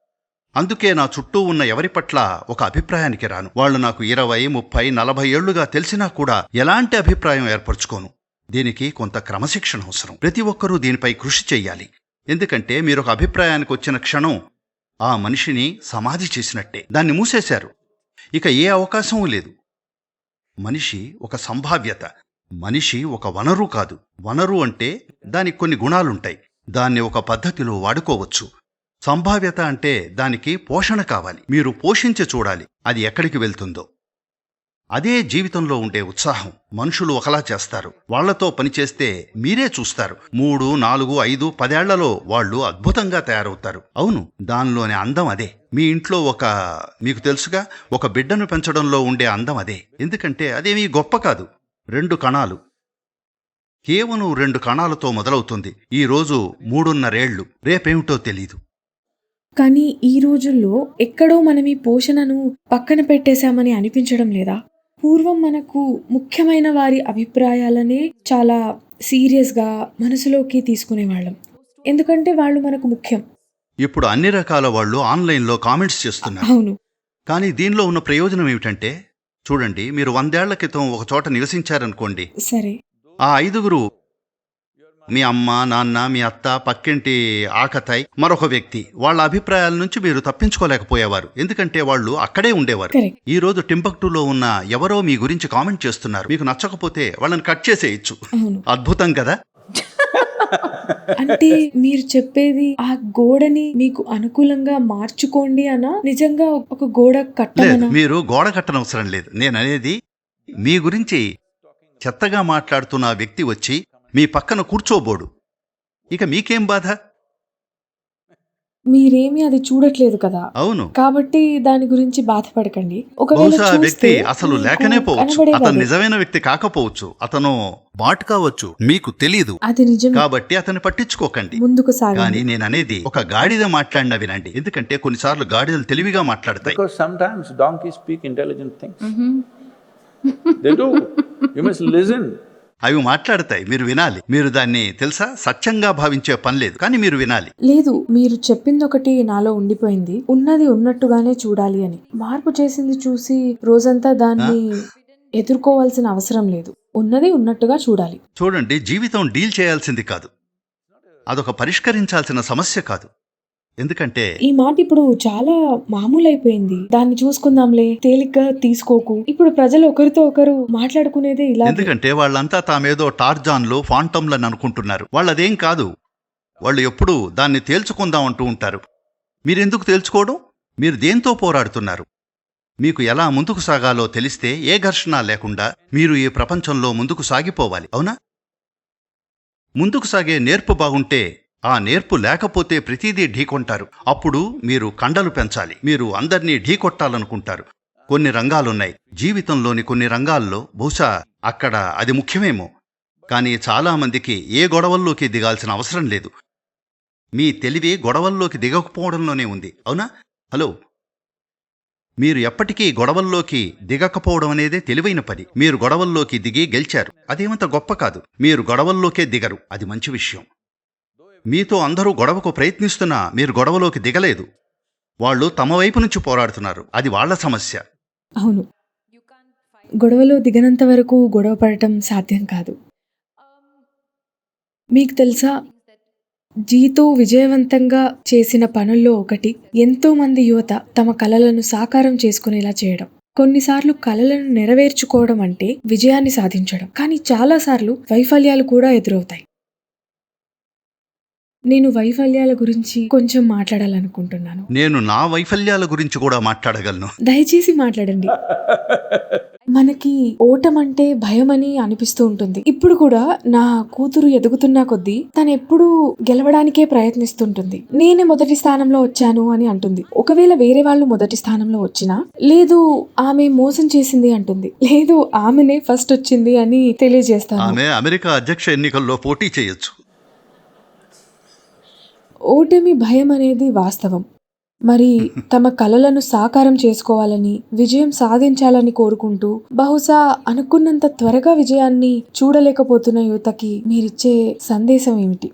అందుకే నా చుట్టూ ఉన్న ఎవరి పట్ల ఒక అభిప్రాయానికి రాను. వాళ్ళు నాకు 20, 30, 40 ఏళ్లుగా తెలిసినా కూడా ఎలాంటి అభిప్రాయం ఏర్పరచుకోను. దీనికి కొంత క్రమశిక్షణ అవసరం. ప్రతి ఒక్కరూ దీనిపై కృషి చెయ్యాలి. ఎందుకంటే మీరు ఒక అభిప్రాయానికి వచ్చిన క్షణం ఆ మనిషిని సమాధి చేసినట్టే. దాన్ని మూసేశారు. ఇక ఏ అవకాశమూ లేదు. మనిషి ఒక సంభావ్యత. మనిషి ఒక వనరు కాదు. వనరు అంటే దానికి కొన్ని గుణాలుంటాయి. దాన్ని ఒక పద్ధతిలో వాడుకోవచ్చు. సంభావ్యత అంటే దానికి పోషణ కావాలి. మీరు పోషించి చూడాలి అది ఎక్కడికి వెళ్తుందో. అదే జీవితంలో ఉండే ఉత్సాహం. మనుషులు ఒకలా చేస్తారు. వాళ్లతో పనిచేస్తే మీరే చూస్తారు. 3, 4, 5, 10 ఏళ్లలో వాళ్ళు అద్భుతంగా తయారవుతారు. అవును, దానిలోని అందం అదే. మీ ఇంట్లో మీకు తెలుసుగా, ఒక బిడ్డను పెంచడంలో ఉండే అందం అదే. ఎందుకంటే అదేమీ గొప్ప కాదు. 2 కణాలు, కేవలం 2 కణాలతో మొదలవుతుంది. ఈరోజు 3.5 ఏళ్లు, రేపేమిటో తెలీదు. కానీ ఈ రోజుల్లో ఎక్కడో మనం ఈ పోషణను పక్కన పెట్టేశామని అనిపించడం లేదా? పూర్వం మనకు ముఖ్యమైన వారి అభిప్రాయాలనే చాలా సీరియస్గా మనసులోకి తీసుకునేవాళ్ళం. ఎందుకంటే వాళ్ళు మనకు ముఖ్యం. ఇప్పుడు అన్ని రకాల వాళ్ళు ఆన్లైన్లో కామెంట్స్ చేస్తున్నారు. అవును. కానీ దీనిలో ఉన్న ప్రయోజనం ఏమిటంటే, చూడండి, మీరు 100 ఏళ్ల క్రితం ఒక చోట నివసించారనుకోండి. సరే, ఆ 5గురు, మీ అమ్మ, నాన్న, మీ అత్త, పక్కింటి ఆకతాయి, మరొక వ్యక్తి, వాళ్ళ అభిప్రాయాల నుంచి మీరు తప్పించుకోలేకపోయేవారు. ఎందుకంటే వాళ్ళు అక్కడే ఉండేవారు. కరెక్ట్. ఈ రోజు టింబక్టులో ఉన్న ఎవరో మీ గురించి కామెంట్ చేస్తున్నారు. మీకు నచ్చకపోతే వాళ్ళని కట్ చేసేయచ్చు. అవును. అద్భుతం కదా? అంటే మీరు చెప్పేది ఆ గోడని మీకు అనుకూలంగా మార్చుకోండి అనా, నిజంగా ఒక గోడ లేదు, కట్టమనా? మీరు గోడ కట్టనవసరం లేదు. నేననేది, మీ గురించి చెత్తగా మాట్లాడుతున్న ఆ వ్యక్తి వచ్చి మీ పక్కన కూర్చోబోడు. ఇక మీకేం బాధ? మీరేమీ అది చూడట్లేదు కదా, అవును. కాబట్టి దాని గురించి బాధపడకండి. ఒకవేళ బహుశా ఆ చూస్తే వ్యక్తి అసలు మీకు లేకనే పోవచ్చు. కనబడేది అతను అదే. నిజమైన వ్యక్తి కాకపోవచ్చు. అతను బాట్ కావచ్చు. మీకు తెలీదు. అది నిజమే. కాబట్టి అతన్ని పట్టించుకోకండి. ముందుకు కానీ సాగండి. నేననేది, ఒక గాడిద మాట్లాడినా వినండి. ఎందుకంటే కొన్నిసార్లు గాడిదలు తెలివిగా మాట్లాడతాయి. Because sometimes donkeys speak intelligent things. They do. You must listen. అవి మాట్లాడతాయి, మీరు వినాలి. మీరు దాన్ని తెలుసా, సత్యంగా భావించే పని లేదు, కానీ మీరు వినాలి. లేదు, మీరు చెప్పింది ఒకటి నాలో ఉండిపోయింది. ఉన్నది ఉన్నట్టుగానే చూడాలి అని. మార్పు చేసింది చూసి రోజంతా దాన్ని ఎదుర్కోవాల్సిన అవసరం లేదు. ఉన్నది ఉన్నట్టుగా చూడాలి. చూడండి, జీవితం డీల్ చేయాల్సింది కాదు. అదొక పరిష్కరించాల్సిన సమస్య కాదు. ఎందుకంటే ఈ మాట ఇప్పుడు చాలా మామూలైపోయింది. దాన్ని చూసుకుందాంలే, తేలిగ్గా తీసుకోకు. ఇప్పుడు ప్రజలు ఒకరితో ఒకరు మాట్లాడుకునేదే ఇలా. ఎందుకంటే వాళ్ళంతా తామేదో టార్జాన్లు, ఫాంటంలని అనుకుంటున్నారు. వాళ్ళదేం కాదు. వాళ్ళు ఎప్పుడూ దాన్ని తేల్చుకుందాం అంటూ ఉంటారు. మీరెందుకు తేల్చుకోవడం? మీరు దేంతో పోరాడుతున్నారు? మీకు ఎలా ముందుకు సాగాలో తెలిస్తే ఏ ఘర్షణ లేకుండా మీరు ఈ ప్రపంచంలో ముందుకు సాగిపోవాలి. అవునా? ముందుకు సాగే నేర్పు బాగుంటే, ఆ నేర్పు లేకపోతే ప్రతిదీ ఢీకొంటారు. అప్పుడు మీరు కండలు పెంచాలి. మీరు అందర్నీ ఢీకొట్టాలనుకుంటారు. కొన్ని రంగాలున్నాయి జీవితంలోని. కొన్ని రంగాల్లో బహుశా అక్కడ అది ముఖ్యమేమో. కానీ చాలామందికి ఏ గొడవల్లోకి దిగాల్సిన అవసరం లేదు. మీ తెలివి గొడవల్లోకి దిగకపోవడంలోనే ఉంది. అవునా? హలో, మీరు ఎప్పటికీ గొడవల్లోకి దిగకపోవడం అనేదే తెలివైన పని. మీరు గొడవల్లోకి దిగి గెలిచారు, అదేమంత గొప్ప కాదు. మీరు గొడవల్లోకే దిగరు, అది మంచి విషయం. మీతో అందరూ గొడవకు ప్రయత్నిస్తున్నా మీరు గొడవలోకి దిగలేదు. వాళ్ళు తమ వైపు నుంచి పోరాడుతున్నారు, అది వాళ్ల సమస్య. అవును, గొడవలో దిగనంత వరకు గొడవ పడటం సాధ్యం కాదు. మీకు తెలుసా, జీతో విజయవంతంగా చేసిన పనుల్లో ఒకటి ఎంతో మంది యువత తమ కలలను సాకారం చేసుకునేలా చేయడం. కొన్నిసార్లు కలలను నెరవేర్చుకోవడం అంటే విజయాన్ని సాధించడం, కానీ చాలాసార్లు వైఫల్యాలు కూడా ఎదురవుతాయి. నేను వైఫల్యాల గురించి కొంచెం మాట్లాడాలనుకుంటున్నాను. నేను నా వైఫల్యాల గురించి కూడా మాట్లాడగలను. దయచేసి మాట్లాడండి. మనకి ఓటమంటే భయమని అనిపిస్తూ ఉంటుంది. ఇప్పుడు కూడా నా కూతురు ఎదుగుతున్నా కొద్దీ తను ఎప్పుడూ గెలవడానికే ప్రయత్నిస్తుంటుంది. నేనే మొదటి స్థానంలో వచ్చాను అని అంటుంది. ఒకవేళ వేరే వాళ్ళు మొదటి స్థానంలో వచ్చినా, లేదు ఆమె మోసం చేసింది అంటుంది, లేదు ఆమెనే ఫస్ట్ వచ్చింది అని తెలియజేస్తాను. ఆమె అమెరికా అధ్యక్ష ఎన్నికల్లో పోటీ చేయొచ్చు. ఓటమి భయం అనేది వాస్తవం. మరి తమ కలలను సాకారం చేసుకోవాలని, విజయం సాధించాలని కోరుకుంటూ బహుశా అనుకున్నంత త్వరగా విజయాన్ని చూడలేకపోతున్న యువతకి మీరిచ్చే సందేశం ఏమిటి?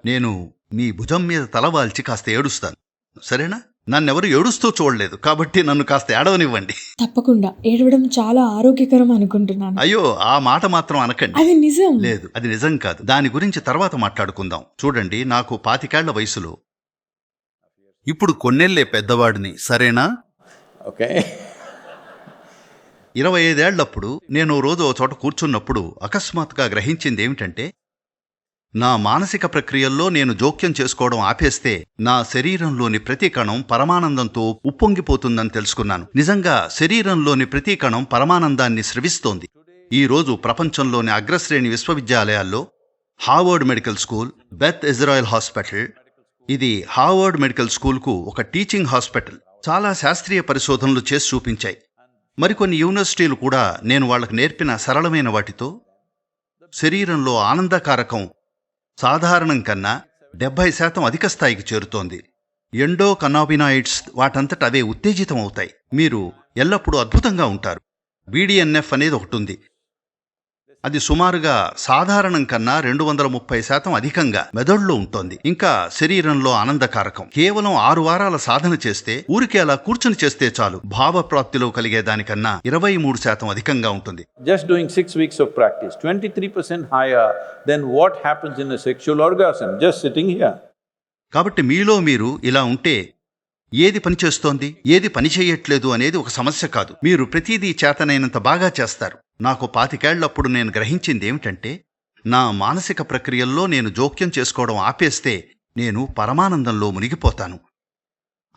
నేను మీ భుజం మీద తలవాల్చి కాస్త ఏడుస్తాను, సరేనా? నన్నెవరు ఏడుస్తూ చూడలేదు, కాబట్టి నన్ను కాస్త ఏడవనివ్వండి. తప్పకుండా. ఏడవడం చాలా ఆరోగ్యకరం అనుకుంటున్నాను. అయ్యో, ఆ మాట మాత్రం అనకండి. అది నిజం. లేదు, అది నిజం కాదు. దాని గురించి తర్వాత మాట్లాడుకుందాం. చూడండి, నాకు 25 ఏళ్ల వయసులో, ఇప్పుడు కొన్నేళ్లే పెద్దవాడిని, సరేనా? Okay? 25 ఏళ్లప్పుడు నేను రోజు ఓ చోట కూర్చున్నప్పుడు అకస్మాత్తుగా గ్రహించింది ఏమిటంటే, నా మానసిక ప్రక్రియల్లో నేను జోక్యం చేసుకోవడం ఆపేస్తే నా శరీరంలోని ప్రతి కణం పరమానందంతో ఉప్పొంగిపోతుందని తెలుసుకున్నాను. నిజంగా శరీరంలోని ప్రతి కణం పరమానందాన్ని స్రవిస్తోంది. ఈరోజు ప్రపంచంలోని అగ్రశ్రేణి విశ్వవిద్యాలయాల్లో Harvard medical school, Beth Israel hospital, ఇది హార్వర్డ్ మెడికల్ స్కూల్కు ఒక టీచింగ్ హాస్పిటల్, చాలా శాస్త్రీయ పరిశోధనలు చేసి చూపించాయి. మరికొన్ని యూనివర్సిటీలు కూడా నేను వాళ్లకు నేర్పిన సరళమైన వాటితో శరీరంలో ఆనందకారకం సాధారణం కన్నా 70% అధిక స్థాయికి చేరుతోంది. ఎండోకనాబినాయిడ్స్ వాటంతట అవే ఉత్తేజితం అవుతాయి. మీరు ఎల్లప్పుడూ అద్భుతంగా ఉంటారు. BDNF అనేది ఒకటి ఉంది. అది సుమారుగా సాధారణం కన్నా 230% అధికంగా మెదడులో ఉంటుంది. ఇంకా శరీరంలో ఆనందకారకం. కేవలం 6 వారాల సాధన చేస్తే, ఊరికే అలా కూర్చుని చేస్తే చాలు, భావప్రాప్తిలో కలిగే దానికన్నా 23% అధికంగా ఉంటుంది. Just doing 6 weeks of practice, 23% higher than what happens in a sexual orgasm, just sitting here. కాబట్టి మీలో మీరు ఇలా ఉంటే ఏది పనిచేస్తోంది, ఏది పని చేయట్లేదు అనేది ఒక సమస్య కాదు. మీరు ప్రతిదీ చేతనైనంత బాగా చేస్తారు. నాకు 25 ఏళ్లప్పుడు నేను గ్రహించింది ఏమిటంటే, నా మానసిక ప్రక్రియల్లో నేను జోక్యం చేసుకోవడం ఆపేస్తే నేను పరమానందంలో మునిగిపోతాను.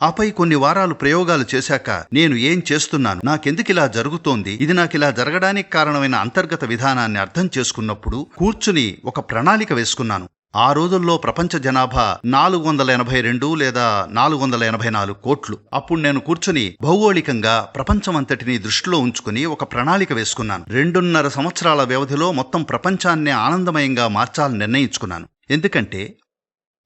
ఆపై కొన్ని వారాలు ప్రయోగాలు చేశాక నేను ఏం చేస్తున్నాను, నాకెందుకిలా జరుగుతోంది, ఇది నాకిలా జరగడానికి కారణమైన అంతర్గత విధానాన్ని అర్థం చేసుకున్నప్పుడు కూర్చుని ఒక ప్రణాళిక వేసుకున్నాను. ఆ రోజుల్లో ప్రపంచ జనాభా 482 లేదా 484 కోట్లు. అప్పుడు నేను కూర్చుని భౌగోళికంగా ప్రపంచమంతటినీ దృష్టిలో ఉంచుకుని ఒక ప్రణాళిక వేసుకున్నాను. 2.5 సంవత్సరాల వ్యవధిలో మొత్తం ప్రపంచాన్నే ఆనందమయంగా మార్చాలని నిర్ణయించుకున్నాను. ఎందుకంటే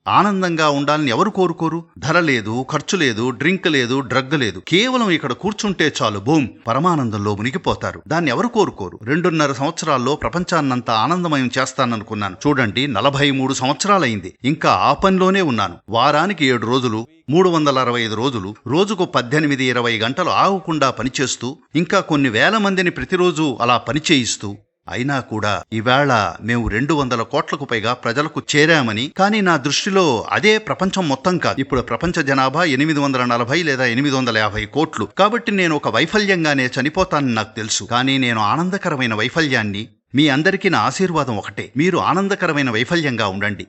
ఆనందంగా ఉండాలని ఎవరు కోరుకోరు? ధర లేదు, ఖర్చు లేదు, డ్రింక్ లేదు, డ్రగ్ లేదు, కేవలం ఇక్కడ కూర్చుంటే చాలు, బూమ్, పరమానందంలో మునిగిపోతారు. దాన్ని ఎవరు కోరుకోరు? 2.5 సంవత్సరాల్లో ప్రపంచాన్నంతా ఆనందమయం చేస్తాననుకున్నాను. చూడండి, 43 సంవత్సరాలైంది. ఇంకా ఆ పనిలోనే ఉన్నాను. వారానికి 7 రోజులు, 365 రోజులు, రోజుకు 18-20 గంటలు ఆగకుండా పనిచేస్తూ, ఇంకా కొన్ని వేల మందిని ప్రతిరోజు అలా పనిచేయిస్తూ, అయినా కూడా ఈవేళ మేము 200 కోట్లకు పైగా ప్రజలకు చేరామని. కానీ నా దృష్టిలో అదే ప్రపంచం మొత్తం కాదు. ఇప్పుడు ప్రపంచ జనాభా 840 లేదా 850 కోట్లు. కాబట్టి నేను ఒక వైఫల్యంగానే చనిపోతానని నాకు తెలుసు. కానీ నేను ఆనందకరమైన వైఫల్యాన్ని, మీ అందరికీ నా ఆశీర్వాదం ఒకటే, మీరు ఆనందకరమైన వైఫల్యంగా ఉండండి.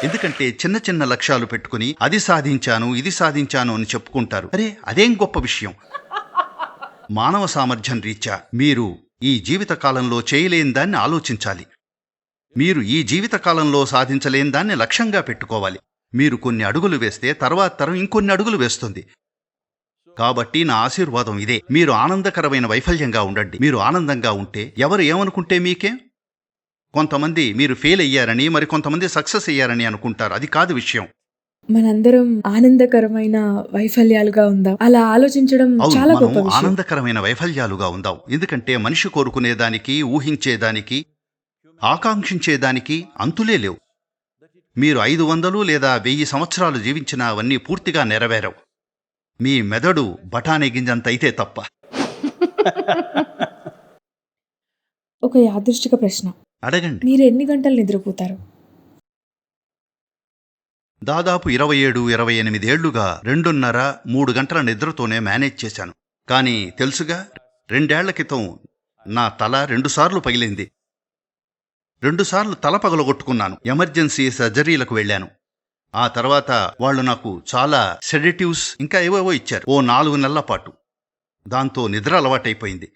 ఎందుకంటే చిన్న చిన్న లక్ష్యాలు పెట్టుకుని అది సాధించాను, ఇది సాధించాను అని చెప్పుకుంటారు. అరే, అదేం గొప్ప విషయం? మానవ సామర్థ్యం రీత్యా మీరు ఈ జీవితకాలంలో చేయలేని దాన్ని ఆలోచించాలి. మీరు ఈ జీవితకాలంలో సాధించలేని దాన్ని లక్ష్యంగా పెట్టుకోవాలి. మీరు కొన్ని అడుగులు వేస్తే తర్వాత తరం ఇంకొన్ని అడుగులు వేస్తుంది. కాబట్టి నా ఆశీర్వాదం ఇదే, మీరు ఆనందకరమైన వైఫల్యంగా ఉండండి. మీరు ఆనందంగా ఉంటే ఎవరు ఏమనుకుంటే మీకేం? కొంతమంది మీరు ఫెయిల్ అయ్యారని, మరి కొంతమంది సక్సెస్ అయ్యారని అనుకుంటారు. అది కాదు విషయం. మనందరం ఆనందకరమైన వైఫల్యాలుగా ఉందాం. అలా ఆలోచించడం చాలా గొప్ప విషయం. ఆనందకరమైన వైఫల్యాలుగా ఉందాం. ఎందుకంటే మనిషి కోరుకునేదానికి, ఊహించేదానికి, ఆకాంక్షించేదానికి అంతులే లేవు. మీరు 500 లేదా 1000 సంవత్సరాలు జీవించినా అవన్నీ పూర్తిగా నెరవేరవు. మీ మెదడు బఠానీ గింజంత అయితే తప్ప. ఒక యాదృష్టిక ప్రశ్న అడగండి. మీరు ఎన్ని గంటలు నిద్రపోతారు? దాదాపు 27-28 ఏళ్లుగా 2.5-3 గంటల నిద్రతోనే మేనేజ్ చేశాను. కానీ తెలుసుగా, 2 ఏళ్ల క్రితం నా తల 2 సార్లు పగిలింది. 2 సార్లు తల పగలగొట్టుకున్నాను. ఎమర్జెన్సీ సర్జరీలకు వెళ్ళాను. ఆ తర్వాత వాళ్ళు నాకు చాలా సెడేటివ్స్ ఇంకా ఏవేవో ఇచ్చారు. ఓ 4 నెలల పాటు. దాంతో నిద్ర అలవాటైపోయింది.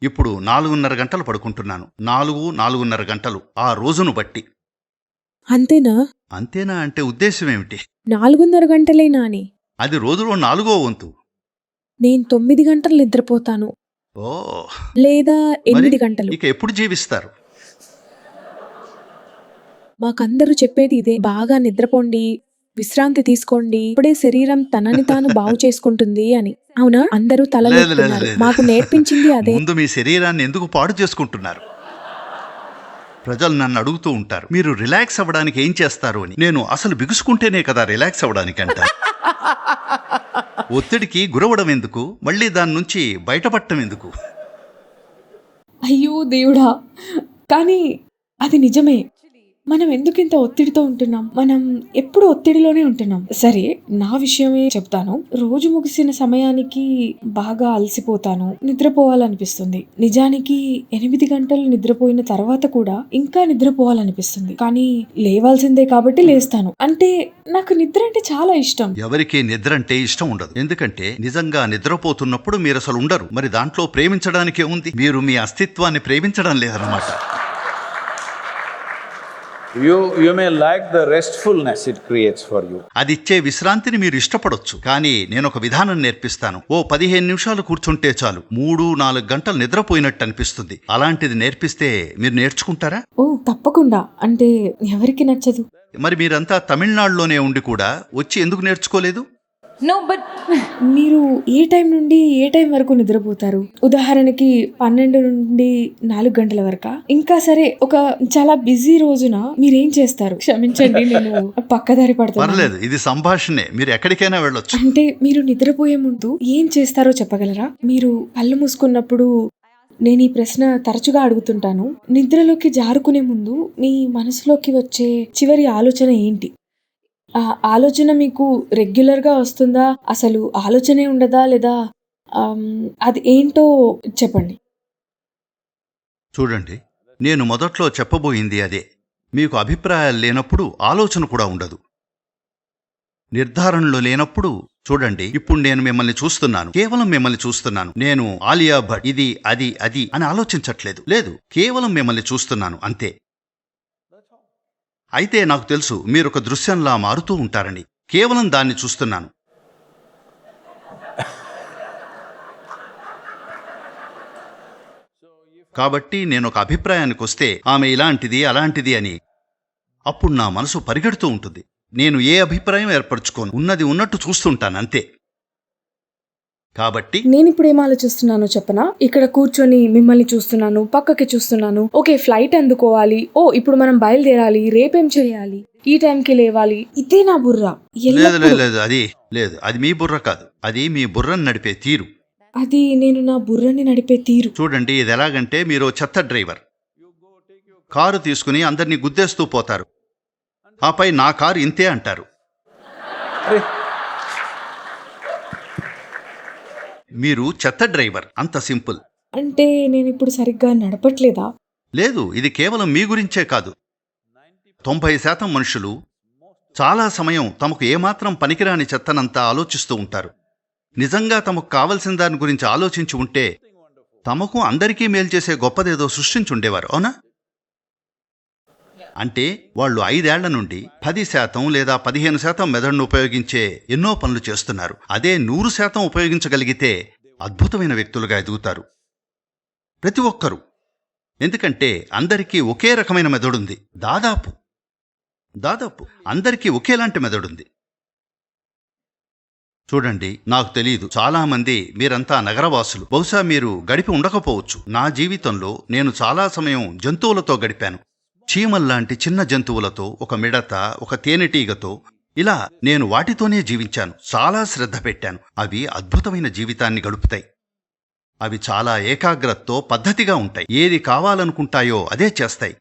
ఇప్పుడు 4.5 గంటలు పడుకుంటున్నాను. 4-4.5 గంటలు ఆ రోజును బట్టి. అంతేనా? అంతేనా అంటే ఉద్దేశం ఏమిటి? 4.5 గంటలేనా అని. అది రోజులో 4వ వంతు. నేను 9 గంటలు నిద్రపోతాను. ఓ, లేదా 8 గంటలు. ఇక ఎప్పుడు జీవిస్తారు? మాకందరూ చెప్పేది ఇదే, బాగా నిద్రపోండి, విశ్రాంతి తీసుకోండి, ఇప్పుడే శరీరం తనని తాను బాగు చేసుకుంటుంది అని. అవునా? అందరూ లేదు, తలలెత్తుతున్నారు. లేదు. మాకు నేర్పించింది అదే. ముందు మీ శరీరాన్ని ఎందుకు పాడు చేసుకుంటున్నారు? ప్రజలు నన్ను అడుగుతూ ఉంటారు, మీరు రిలాక్స్ అవ్వడానికి ఏం చేస్తారు అని. నేను అసలు బిగుసుకుంటేనే కదా రిలాక్స్ అవ్వడానికి అంటాను. ఒత్తిడికి గురవడం ఎందుకు, మళ్ళీ దాని నుంచి బయటపడటం ఎందుకు? అయ్యో దేవుడా! కానీ అది నిజమే. మనం ఎందుకింత ఒత్తిడితో ఉంటున్నాం? మనం ఎప్పుడు ఒత్తిడిలోనే ఉంటున్నాం. సరే, నా విషయమే చెప్తాను. రోజు ముగిసిన సమయానికి బాగా అలసిపోతాను, నిద్రపోవాలనిపిస్తుంది. నిజానికి 8 గంటలు నిద్రపోయిన తర్వాత కూడా ఇంకా నిద్రపోవాలనిపిస్తుంది. కానీ లేవాల్సిందే కాబట్టి లేస్తాను. అంటే నాకు నిద్ర అంటే చాలా ఇష్టం. ఎవరికి నిద్ర అంటే ఇష్టం ఉండదు. ఎందుకంటే నిజంగా నిద్రపోతున్నప్పుడు మీరు అసలు ఉండరు. మరి దాంట్లో ప్రేమించడానికే ఉంది. మీరు మీ అస్తిత్వాన్ని ప్రేమించడం లేదన్నమాట. You may like the restfulness it creates for you. అది ఇచ్చే విశ్రాంతిని మీరు ఇష్టపడొచ్చు. కానీ నేను ఒక విధానం నేర్పిస్తాను. 15 నిమిషాలు కూర్చుంటే చాలు 3-4 గంటలు నిద్రపోయినట్టు అనిపిస్తుంది. అలాంటిది నేర్పిస్తే మీరు నేర్చుకుంటారా? ఓ తప్పకుండా. అంటే ఎవరికి నచ్చదు? మరి మీరంతా తమిళనాడులోనే ఉండి కూడా వచ్చి ఎందుకు నేర్చుకోలేదు? No, but మీరు ఏ టైం నుండి ఏ టైం వరకు నిద్రపోతారు? ఉదాహరణకి 12 నుండి 4 గంటల వరకా? ఇంకా సరే, ఒక చాలా బిజీ రోజున మీరేం చేస్తారు? క్షమించండి, నేను పక్కదారి పడతాను. పర్లేదు, ఇది సంభాషణే. మీరు ఎక్కడికైనా వెళ్ళొచ్చు. అంటే మీరు నిద్రపోయే ముందు ఏం చేస్తారో చెప్పగలరా? మీరు కళ్ళు మూసుకున్నప్పుడు నేను ఈ ప్రశ్న తరచుగా అడుగుతుంటాను. నిద్రలోకి జారుకునే ముందు మీ మనసులోకి వచ్చే చివరి ఆలోచన ఏంటి? ఆ ఆలోచన మీకు రెగ్యులర్గా వస్తుందా? అసలు ఆలోచనే ఉండదా? లేదా అది ఏంటో చెప్పండి. చూడండి, నేను మొదట్లో చెప్పబోయింది అదే. మీకు అభిప్రాయాలు లేనప్పుడు ఆలోచన కూడా ఉండదు. నిర్ధారణలో లేనప్పుడు చూడండి, ఇప్పుడు నేను మిమ్మల్ని చూస్తున్నాను, కేవలం మిమ్మల్ని చూస్తున్నాను. నేను ఆలియా భట్ ఇది అది అది అని ఆలోచించట్లేదు. లేదు, కేవలం మిమ్మల్ని చూస్తున్నాను అంతే. అయితే నాకు తెలుసు మీరు ఒక దృశ్యంలా మారుతూ ఉంటారని. కేవలం దాన్ని చూస్తున్నాను. కాబట్టి నేను ఒక అభిప్రాయానికి వస్తే ఆమె ఇలాంటిది అలాంటిది అని, అప్పుడు నా మనసు పరిగెడుతూ ఉంటుంది. నేను ఏ అభిప్రాయం ఏర్పరచుకోను, ఉన్నది ఉన్నట్టు చూస్తుంటాను అంతే. కాబట్టి నేను ఇప్పుడు ఏం ఆలోచిస్తున్నానో చెప్పనా? ఇక్కడ కూర్చొని మిమ్మల్ని చూస్తున్నాను, పక్కకి చూస్తున్నాను. Okay, flight అందుకోవాలి. ఓ ఇప్పుడు మనం బయలుదేరాలి, రేపేం చేయాలి, ఈ టైంకి లేవాలి. ఇదే నా బుర్ర. లేదు లేదు లేదు, అది లేదు, అది మీ బుర్ర కాదు. అది మీ బుర్రను నడిపే తీరు. అది నేను నా బుర్రని నడిపే తీరు. చూడండి, ఇది ఎలాగంటే మీరు చెత్త డ్రైవర్. కారు తీసుకుని అందరినీ గుద్దేస్తూ పోతారు. ఆపై నా కారు ఇంతే అంటారు. మీరు చెత్త డ్రైవర్, అంత సింపుల్. అంటే నేను ఇప్పుడు సరిగ్గా నడపట్లేదా? లేదు, ఇది కేవలం మీ గురించే కాదు. 90% మనుషులు చాలా సమయం తమకు ఏమాత్రం పనికిరాని చెత్తనంతా ఆలోచిస్తూ ఉంటారు. నిజంగా తమకు కావలసిన దాని గురించి ఆలోచించి ఉంటే తమకు అందరికీ మేలు చేసే గొప్పదేదో సృష్టించుండేవారు, అవునా? అంటే వాళ్ళు 5 ఏళ్ల నుండి 10% లేదా 15% మెదడును ఉపయోగించే ఎన్నో పనులు చేస్తున్నారు. అదే 100% ఉపయోగించగలిగితే అద్భుతమైన వ్యక్తులుగా ఎదుగుతారు ప్రతి ఒక్కరూ. ఎందుకంటే అందరికీ ఒకే రకమైన మెదడుంది. దాదాపు అందరికీ ఒకేలాంటి మెదడుంది. చూడండి, నాకు తెలియదు, చాలామంది మీరంతా నగరవాసులు. బహుశా మీరు గడిపి ఉండకపోవచ్చు. నా జీవితంలో నేను చాలా సమయం జంతువులతో గడిపాను. చీమల్లాంటి చిన్న జంతువులతో, ఒక మిడత, ఒక తేనెటీగతో. ఇలా నేను వాటితోనే జీవించాను. చాలా శ్రద్ధ పెట్టాను. అవి అద్భుతమైన జీవితాన్ని గడుపుతాయి. అవి చాలా ఏకాగ్రతతో పద్ధతిగా ఉంటాయి. ఏది కావాలనుకుంటాయో అదే చేస్తాయి.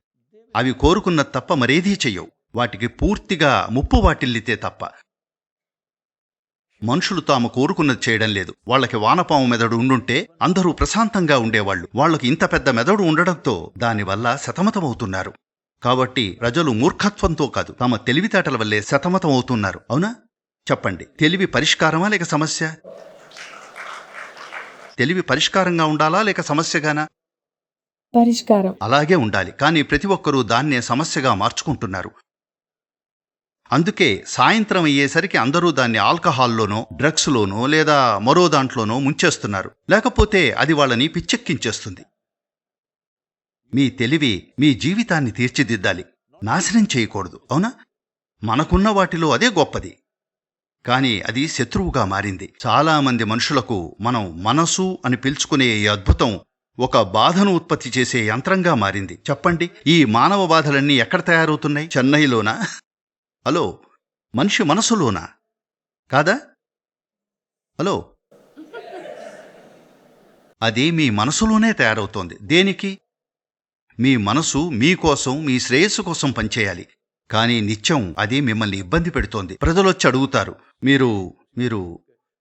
అవి కోరుకున్నది తప్ప మరేదీ చెయ్యవు. వాటికి పూర్తిగా ముప్పు వాటిల్లితే తప్ప. మనుషులు తాము కోరుకున్నది చేయడం లేదు. వాళ్ళకి వానపాము మెదడు ఉండుంటే అందరూ ప్రశాంతంగా ఉండేవాళ్లు. వాళ్లకు ఇంత పెద్ద మెదడు ఉండడంతో దానివల్ల సతమతమవుతున్నారు. కాబట్టి ప్రజలు మూర్ఖత్వంతో కాదు, తమ తెలివితేటల వల్లే సతమతమవుతున్నారు, అవునా? చెప్పండి, తెలివి పరిష్కారమా లేక సమస్య? తెలివి పరిష్కారంగా ఉండాలా లేక సమస్యగానా? పరిష్కారం. అలాగే ఉండాలి. కానీ ప్రతి ఒక్కరూ దాన్నే సమస్యగా మార్చుకుంటున్నారు. అందుకే సాయంత్రం అయ్యేసరికి అందరూ దాన్ని ఆల్కహాల్లోనో, డ్రగ్స్లోనో లేదా మరో దాంట్లోనో ముంచేస్తున్నారు. లేకపోతే అది వాళ్ళని పిచ్చెక్కించేస్తుంది. మీ తెలివి మీ జీవితాన్ని తీర్చిదిద్దాలి, నాశనం చేయకూడదు, అవునా? మనకున్న వాటిలో అదే గొప్పది. కానీ అది శత్రువుగా మారింది. చాలామంది మనుషులకు మనం మనసు అని పిలుచుకునే ఈ అద్భుతం ఒక బాధను ఉత్పత్తి చేసే యంత్రంగా మారింది. చెప్పండి, ఈ మానవ బాధలన్నీ ఎక్కడ తయారవుతున్నాయి? చెన్నైలోనా? హలో, మనిషి మనసులోనా? కాదా? హలో, అది మీ మనసులోనే తయారవుతోంది. దేనికి? మీ మనసు మీకోసం, మీ శ్రేయస్సు కోసం పనిచేయాలి. కానీ నిత్యం అది మిమ్మల్ని ఇబ్బంది పెడుతోంది. ప్రజలొచ్చి అడుగుతారు, మీరు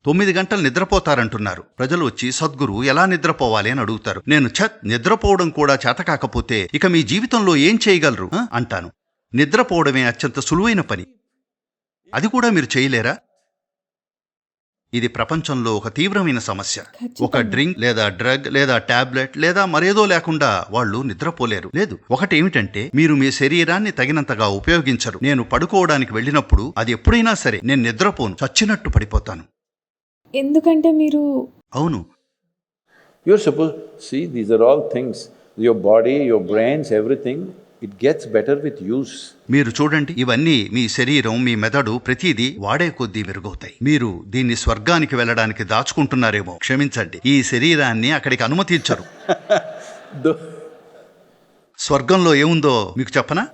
9 గంటలు నిద్రపోతారంటున్నారు. ప్రజలు వచ్చి, సద్గురు ఎలా నిద్రపోవాలి అని అడుగుతారు. నేను నిద్రపోవడం కూడా చేతకాకపోతే ఇక మీ జీవితంలో ఏం చేయగలరు అంటాను. నిద్రపోవడమే అత్యంత సులువైన పని. అది కూడా మీరు చేయలేరా? ఇది ప్రపంచంలో ఒక తీవ్రమైన సమస్య. ఒక డ్రింక్ లేదా డ్రగ్ లేదా టాబ్లెట్ లేదా మరేదో లేకుండా వాళ్ళు నిద్రపోలేరు. లేదు, ఒకటేమిటంటే మీరు మీ శరీరాన్ని తగినంతగా ఉపయోగించరు. నేను పడుకోవడానికి వెళ్ళినప్పుడు అది ఎప్పుడైనా సరే నేను నిద్రపోను, చచ్చినట్టు పడిపోతాను. ఎందుకంటే మీరు అవును, You're supposed… See, these are all things, your body, your brains, everything, it gets better with use. మీరు చూడండి, ఇవన్నీ మీ శరీరం, మీ మెదడు ప్రతిదీ వాడే కొద్దీ మెరుగవుతాయి. మీరు దీన్ని స్వర్గానికి వెళ్ళడానికి దాచుకుంటున్నారేమో. క్షమించండి, ఈ శరీరాన్ని అక్కడికి అనుమతించరు. స్వర్గంలో ఏముందో మీకు చెప్పనా?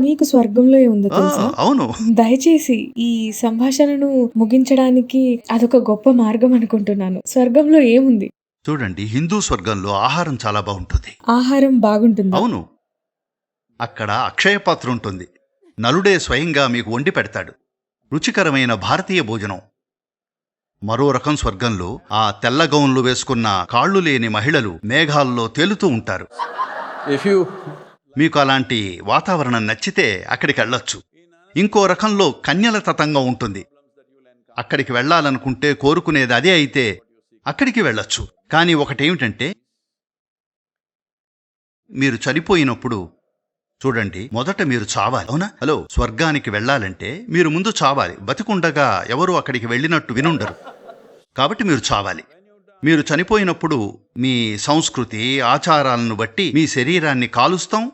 మీకు స్వర్గంలో ఏముందో తెలుసా? అవును. దయచేసి ఈ సంభాషణను ముగించడానికి అదొక గొప్ప మార్గం అనుకుంటున్నాను. స్వర్గంలో ఏముంది? చూడండి, హిందూ స్వర్గంలో ఆహారం చాలా బాగుంటుంది. ఆహారం బాగుంటుంది. అవును, అక్కడ అక్షయ పాత్ర ఉంటుంది. నలుడే స్వయంగా మీకు వండి పెడతాడు. రుచికరమైన భారతీయ భోజనం. మరో రకం స్వర్గంలో ఆ తెల్ల గౌన్లు వేసుకున్న కాళ్ళు లేని మహిళలు మేఘాల్లో తేలుతూ ఉంటారు. If you… మీకు అలాంటి వాతావరణం నచ్చితే అక్కడికి వెళ్ళొచ్చు. ఇంకో రకంలో కన్యల తతంగం ఉంటుంది. అక్కడికి వెళ్ళాలనుకుంటే, కోరుకునేది అదే అయితే అక్కడికి వెళ్ళొచ్చు. కానీ ఒకటేమిటంటే, మీరు చనిపోయినప్పుడు చూడండి, మొదట మీరు చావాలి. అవునా? హలో, స్వర్గానికి వెళ్ళాలంటే మీరు ముందు చావాలి. బతికుండగా ఎవరూ అక్కడికి వెళ్ళినట్టు వినుండరు. కాబట్టి మీరు చావాలి. మీరు చనిపోయినప్పుడు మీ సంస్కృతి, ఆచారాలను బట్టి మీ శరీరాన్ని కాలుస్తాం,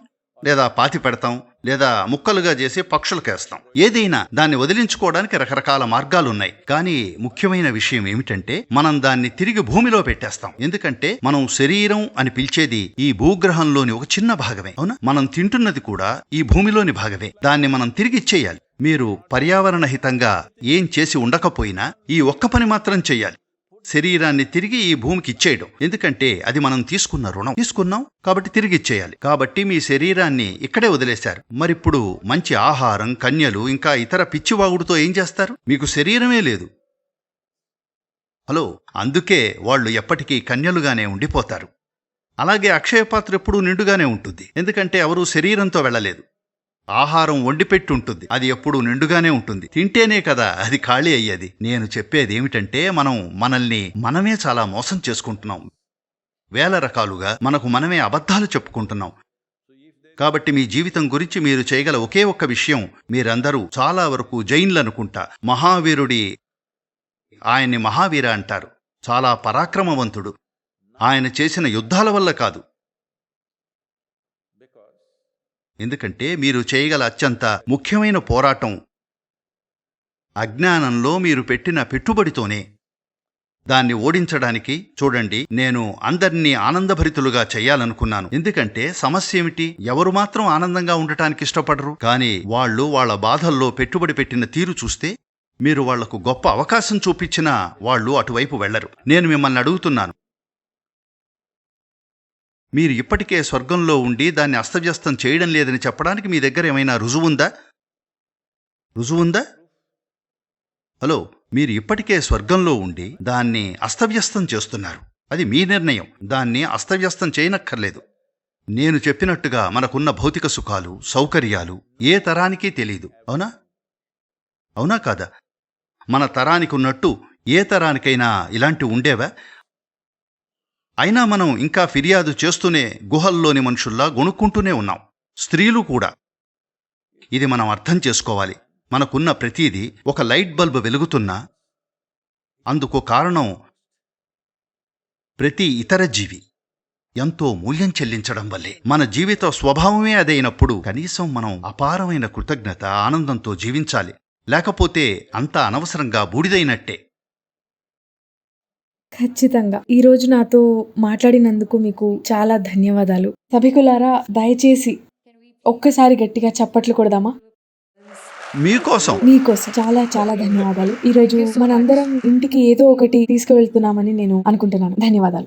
లేదా పాతి పెడతాం, లేదా ముక్కలుగా చేసి పక్షులకేస్తాం. ఏదైనా దాన్ని వదిలించుకోవడానికి రకరకాల మార్గాలున్నాయి. కానీ ముఖ్యమైన విషయం ఏమిటంటే, మనం దాన్ని తిరిగి భూమిలో పెట్టేస్తాం. ఎందుకంటే మనం శరీరం అని పిలిచేది ఈ భూగ్రహంలోని ఒక చిన్న భాగమే. అవునా? మనం తింటున్నది కూడా ఈ భూమిలోని భాగమే. దాన్ని మనం తిరిగి ఇచ్చేయాలి. మీరు పర్యావరణ హితంగా ఏం చేసి ఉండకపోయినా ఈ ఒక్క పని మాత్రం చెయ్యాలి: శరీరాన్ని తిరిగి ఈ భూమికి ఇచ్చేయడం. ఎందుకంటే అది మనం తీసుకున్న రుణం. తీసుకున్నాం కాబట్టి తిరిగి ఇచ్చేయాలి. కాబట్టి మీ శరీరాన్ని ఇక్కడే వదిలేశారు. మరిప్పుడు మంచి ఆహారం, కన్యలు, ఇంకా ఇతర పిచ్చివాగుడుతో ఏం చేస్తారు? మీకు శరీరమే లేదు. హలో, అందుకే వాళ్ళు ఎప్పటికీ కన్యలుగానే ఉండిపోతారు. అలాగే అక్షయపాత్ర ఎప్పుడూ నిండుగానే ఉంటుంది. ఎందుకంటే ఎవరూ శరీరంతో వెళ్ళలేదు. ఆహారం వండిపెట్టి ఉంటుంది, అది ఎప్పుడూ నిండుగానే ఉంటుంది. తింటేనే కదా అది ఖాళీ అయ్యేది. నేను చెప్పేది ఏమిటంటే, మనల్ని మనమే చాలా మోసం చేసుకుంటున్నాం. వేల రకాలుగా మనకు మనమే అబద్ధాలు చెప్పుకుంటున్నాం. కాబట్టి మీ జీవితం గురించి మీరు చేయగల ఒకే ఒక్క విషయం, మీరందరూ చాలా వరకు జైన్లనుకుంటా, ఆయన్ని మహావీర అంటారు. చాలా పరాక్రమవంతుడు. ఆయన చేసిన యుద్ధాల వల్ల కాదు. ఎందుకంటే మీరు చేయగల అత్యంత ముఖ్యమైన పోరాటం అజ్ఞానంలో మీరు పెట్టిన పెట్టుబడితోనే. దాన్ని ఓడించడానికి చూడండి, నేను అందరినీ ఆనందభరితులుగా చెయ్యాలనుకున్నాను. ఎందుకంటే సమస్య ఏమిటి? ఎవరు మాత్రం ఆనందంగా ఉండటానికి ఇష్టపడరు. కానీ వాళ్ళు వాళ్ళ బాధల్లో పెట్టుబడి పెట్టిన తీరు చూస్తే, మీరు వాళ్లకు గొప్ప అవకాశం చూపించినా వాళ్ళు అటువైపు వెళ్లరు. నేను మిమ్మల్ని అడుగుతున్నాను, మీరు ఇప్పటికే స్వర్గంలో ఉండి దాన్ని అస్తవ్యస్తం చేయడం లేదని చెప్పడానికి మీ దగ్గర ఏమైనా రుజువుందా? హలో, మీరు ఇప్పటికే స్వర్గంలో ఉండి దాన్ని అస్తవ్యస్తం చేస్తున్నారు. అది మీ నిర్ణయం. దాన్ని అస్తవ్యస్తం చేయనక్కర్లేదు. నేను చెప్పినట్టుగా మనకున్న భౌతిక సుఖాలు, సౌకర్యాలు ఏ తరానికీ తెలీదు. అవునా కాదా? మన తరానికి ఉన్నట్టు ఏ తరానికైనా ఇలాంటివి ఉండేవా? అయినా మనం ఇంకా ఫిర్యాదు చేస్తూనే గుహల్లోని మనుషుల్లా గొణుక్కుంటూనే ఉన్నాం. స్త్రీలు కూడా. ఇది మనం అర్థం చేసుకోవాలి. మనకున్న ప్రతీది ఒక లైట్ బల్బ్ వెలుగుతున్నా అందుకు కారణం ప్రతి ఇతర జీవి. ఎంతో మూల్యం చెల్లించడం వల్లే. మన జీవిత స్వభావమే అదైనప్పుడు కనీసం మనం అపారమైన కృతజ్ఞత, ఆనందంతో జీవించాలి. లేకపోతే అంతా అనవసరంగా బూడిదైనట్టే. ఖచ్చితంగా. ఈరోజు నాతో మాట్లాడినందుకు మీకు చాలా ధన్యవాదాలు. సభికులారా, దయచేసి ఒక్కసారి గట్టిగా చప్పట్లు కొడదామా? మీకోసం మీకోసం చాలా చాలా ధన్యవాదాలు. ఈరోజు మనందరం ఇంటికి ఏదో ఒకటి తీసుకువెళ్తున్నామని నేను అనుకుంటున్నాను. ధన్యవాదాలు.